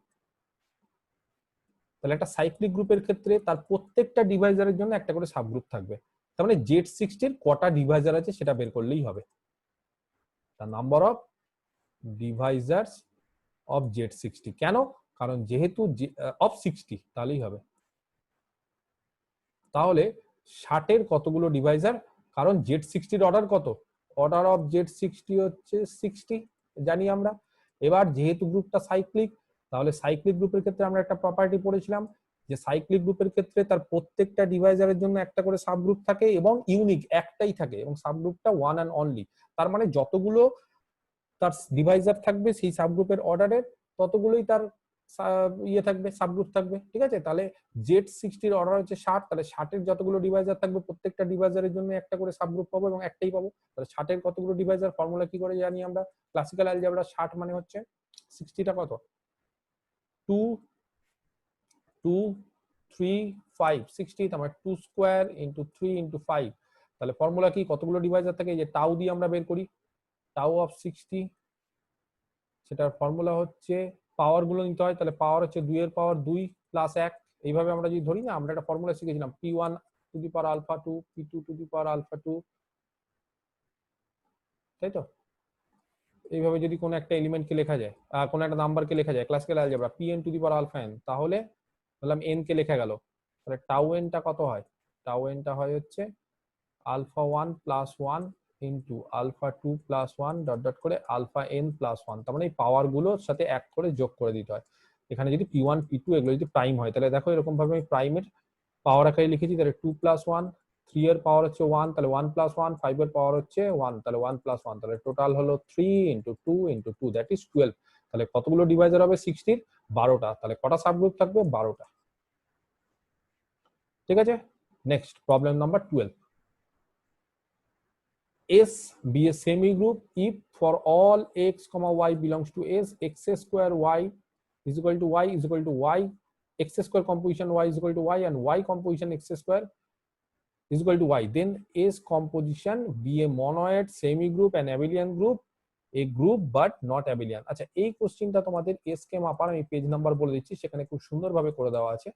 তাহলে একটা সাইক্লিক গ্রুপের ক্ষেত্রে তার প্রত্যেকটা ডিভাইজারের জন্য একটা করে সাবগ্রুপ থাকবে। তার মানে Z60 এর কটা ডিভাইজার আছে সেটা বের করলেই হবে। The number of divisors of Z60, কেন? কারণ যেহেতু অফ 60 তাহলেই হবে। তাহলে 60 এর কতগুলো ডিভাইজার? কারণ Z60 এর অর্ডার কত? অর্ডার অফ Z60 হচ্ছে 60, জানি আমরা। এবার যেহেতু গ্রুপটা সাইক্লিক, তাহলে সাইক্লিক গ্রুপের ক্ষেত্রে আমরা একটা প্রপার্টি পড়েছিলাম যে সাইক্লিক গ্রুপের ক্ষেত্রে তার প্রত্যেকটা ডিভাইজারের জন্য একটা করে সাবগ্রুপ থাকে এবং ইউনিক একটাই থাকে, এবং সাবগ্রুপটা ওয়ান অ্যান্ড অনলি। তার মানে যতগুলো তার ডিভাইজার থাকবে সেই সাবগ্রুপের অর্ডারের, ততগুলোই তার ইয়ে থাকবে, সাবগ্রুপ থাকবে। ঠিক আছে? তাহলে Z60 এর অর্ডার হচ্ছে 60, তাহলে 60 এর যতগুলো ডিভাইজার থাকবে প্রত্যেকটা ডিভাইজারের জন্য একটা করে সাবগ্রুপ পাবো এবং একটাই পাবো। তাহলে 60 এর কতগুলো ডিভাইজার, ফর্মুলা কি করে জানি আমরা? ক্লাসিক্যাল অ্যালজেব্রা 60 মানে হচ্ছে 60টা কত? 2 2 3 5 60, তার মানে 2 স্কয়ার ইনটু 3 ইনটু 5। তাহলে ফর্মুলা কি? কতগুলো ডিভাইজার থাকে? এই যে টাউ দিয়ে আমরা বের করি, টাউ অফ 60, সেটার ফর্মুলা হচ্ছে পাওয়ার গুলো নিতে হয়। তাহলে পাওয়ার হচ্ছে 2 এর পাওয়ার 2 প্লাস 1। এইভাবে আমরা যদি ধরি না, আমরা একটা ফর্মুলা শিখেছিলাম P1 to the power alpha 2, P2 to the power alpha 2, তাই তো? এইভাবে যদি কোনো একটা এলিমেন্টকে লেখা যায়, কোনো একটা নাম্বারকে লেখা যায় classical algebra Pn to the power alpha n, তাহলে বললাম n কে লেখা গেল। তাহলে টাউ n টা কত হয়? টাউ n টা হয় হচ্ছে alpha 1 plus 1 into alpha 2 plus 1 dot dot করে আলফা n প্লাস 1। তার মানে এই পাওয়ার গুলোর সাথে এক করে যোগ করে দিতে হয়। এখানে যদি P1 P2 এগুলো যদি প্রাইম হয়, তাহলে দেখো এরকম ভাবে আমি প্রাইমের পাওয়ার আকারে লিখেছি। তাহলে 2 প্লাস 1, 3 এর পাওয়ার হচ্ছে 1, তাহলে 1 প্লাস 1, 5 এর পাওয়ার হচ্ছে 1, তাহলে 1 প্লাস 1, তাহলে টোটাল হলো 3 ইন্টু 2 ইন্টু 2, দ্যাট ইজ 12। তাহলে কতগুলো ডিভাইজার হবে 60 এর? 12টা। তাহলে কটা সাবগ্রুপ থাকবে? 12টা। ঠিক আছে? Next problem number 12। S be a semi-group if for all x, y belongs to S, x square y is equal to y is equal to y, x square composition y is equal to y, and y composition x square is equal to y. Then S composition be a monoid, semi-group, and abelian group, a group but not abelian. আচ্ছা, এই কোশ্চেনটা তোমাদের S K মাপার আমি page number বলে দিচ্ছি, সেখানে খুব সুন্দরভাবে করে দেওয়া আছে,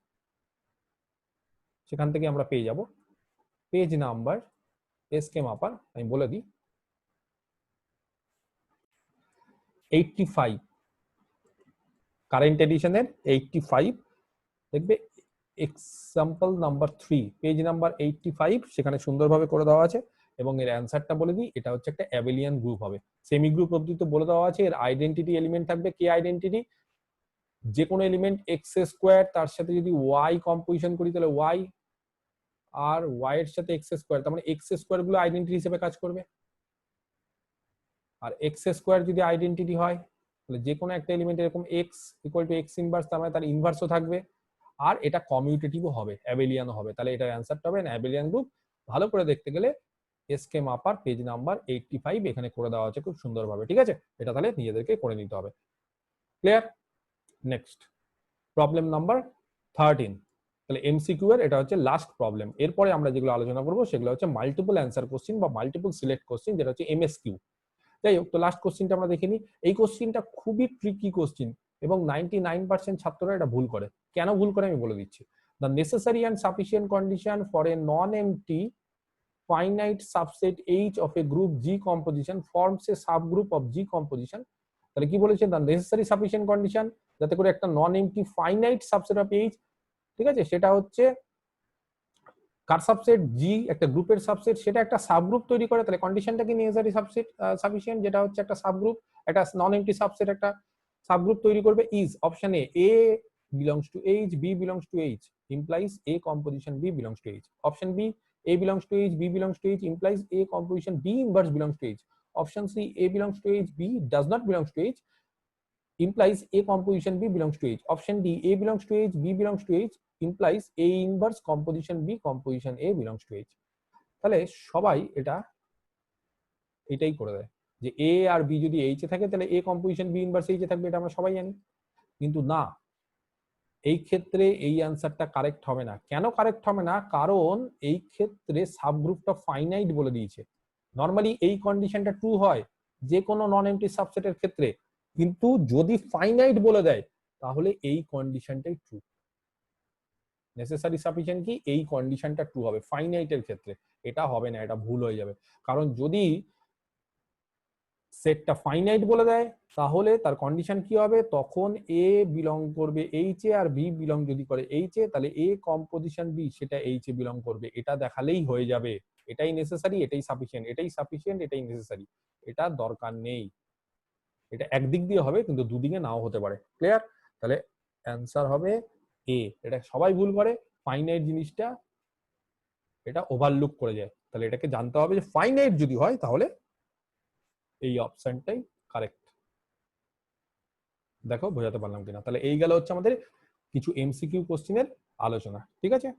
সেখান থেকে আমরা পেয়ে যাব পেজ নাম্বার এস কে মাপার। আমি বলে দিই 85, কারেন্ট এডিশনের 85 দেখবে এক্সাম্পল নাম্বার 3 পেজ নাম্বার 85, সেখানে সুন্দরভাবে করে দেওয়া আছে। এবং এর অ্যান্সারটা বলে দিই, এটা হচ্ছে একটা অ্যাবেলিয়ান গ্রুপ হবে। সেমি গ্রুপ অবধি তো বলে দেওয়া আছে। এর আইডেন্টিটি এলিমেন্ট থাকবে কে আইডেন্টিটি? যে কোনো এলিমেন্ট এক্স স্কোয়ার, তার সাথে যদি ওয়াই কম্পোজিশন করি তাহলে ওয়াই, আর ওয়াই এর সাথে এক্স স্কোয়ার, তার মানে এক্স স্কোয়ার গুলো আইডেন্টিটি হিসেবে কাজ করবে। আর এক্স স্কোয়ার যদি আইডেন্টিটি হয় তাহলে যে কোনো একটা এলিমেন্ট এরকম x equal to x inverse, তার মানে তার ইনভার্সও থাকবে। আর এটা কমিউটেটিভও হবে, অ্যাবেলিয়ানও হবে। তাহলে এটার অ্যান্সারটা হবে অ্যাবেলিয়ান গ্রুপ। ভালো করে দেখতে গেলে এসকে মাপার পেজ নাম্বার 85 এখানে করে দেওয়া আছে খুব সুন্দরভাবে, ঠিক আছে? এটা তাহলে নিজেদেরকে করে নিতে হবে। ক্লিয়ার? Next problem number 13। তাহলে এমসিকিউ এর এটা হচ্ছে লাস্ট প্রবলেম। এরপরে আমরা যেগুলো আলোচনা করবো সেগুলো হচ্ছে মাল্টিপল অ্যান্সার কোশ্চিন বা মাল্টিপল সিলেক্ট কোশ্চিন, যেটা হচ্ছে এমএসকিউ। যাই হোক, তো লাস্ট কোশ্চিনটা আমরা দেখে নিই। এই কোশ্চিনটা খুবই ট্রিকি কোশ্চিন এবং 99% ছাত্ররা এটা ভুল করে। কেন ভুল করে আমি বলে দিচ্ছি। The necessary and sufficient condition for a non MT finite subset H of a group G composition forms a subgroup of G composition। তাহলে কি বলেছে, দ্য নেসেসারি সাফিসিয়েন্ট কন্ডিশন যাতে করে একটা নন MT finite subset of H, ঠিক আছে, সেটা হচ্ছে কার সাবসেট জি, একটা গ্রুপের সাবসেট, সেটা একটা সাবগ্রুপ তৈরি করে। তাহলে কন্ডিশনটা কি নেসেসারি সাবসেট সাফিসিয়েন্ট, যেটা হচ্ছে একটা সাবগ্রুপ, একটা নন এমটি সাবসেট একটা সাবগ্রুপ তৈরি করবে, is option A belongs to H, B belongs to H implies A composition B belongs to H. Option B, A belongs to H, B belongs to H implies A composition B inverse belongs to H. Option C, A belongs to H, B does not belongs to H implies A composition B belongs to H. Option D, A belongs to H, B belongs to H implies A inverse composition B composition A belongs to H. তাহলে সবাই এটাই করে দেয় যে A R B যদি H এ থাকে তাহলে A composition B inverse H এ থাকবে, এটা আমরা সবাই জানি। কিন্তু না, এই ক্ষেত্রে এই অ্যান্সারটা কারেক্ট হবে না। কেন কারেক্ট হবে না? কারণ এই ক্ষেত্রে সাবগ্রুপটা ফাইনাইট বলে দিয়েছে। নরমালি এই কন্ডিশনটা ট্রু হয় যে কোনো নন এমটি সাবসেটের ক্ষেত্রে, কিন্তু যদি ফাইনাইট বলে দেয় তাহলে এই কন্ডিশনটাই ট্রু। নেসেসারি সাফিসিয়েন্ট কি, এই কন্ডিশনটা ট্রু হবে ফাইনাইটের ক্ষেত্রে, এটা হবে না, এটা ভুল হয়ে যাবে। কারণ যদি সেটটা ফাইনাইট বলে দেয় তাহলে তার কন্ডিশন কি হবে, তখন এ বিলং করবে এইচ এ আর বি বিলং যদি করে এইচ এ, তাহলে এ কম্পোজিশন বি সেটা এইচ এ বিলং করবে, এটা দেখালেই হয়ে যাবে। এটাই নেসেসারি, এটাই সাফিসিয়েন্ট, এটাই সাফিসিয়েন্ট, এটাই নেসেসারি, এটা দরকার নেই। এটা একদিক দিয়ে হবে কিন্তু দুদিকে নাও হতে পারে। ক্লিয়ার? তাহলে অ্যান্সার হবে এ। এটা সবাই ভুল করে, ফাইনাইট জিনিসটা এটা ওভারলুক করে যায়। তাহলে এটাকে জানতে হবে যে ফাইনাইট যদি হয় তাহলে এই অপশনটাই কারেক্ট। দেখো বোঝাতে পারলাম কিনা। তাহলে এই গেল হচ্ছে আমাদের কিছু এমসিকিউ কোশ্চেনের আলোচনা, ঠিক আছে।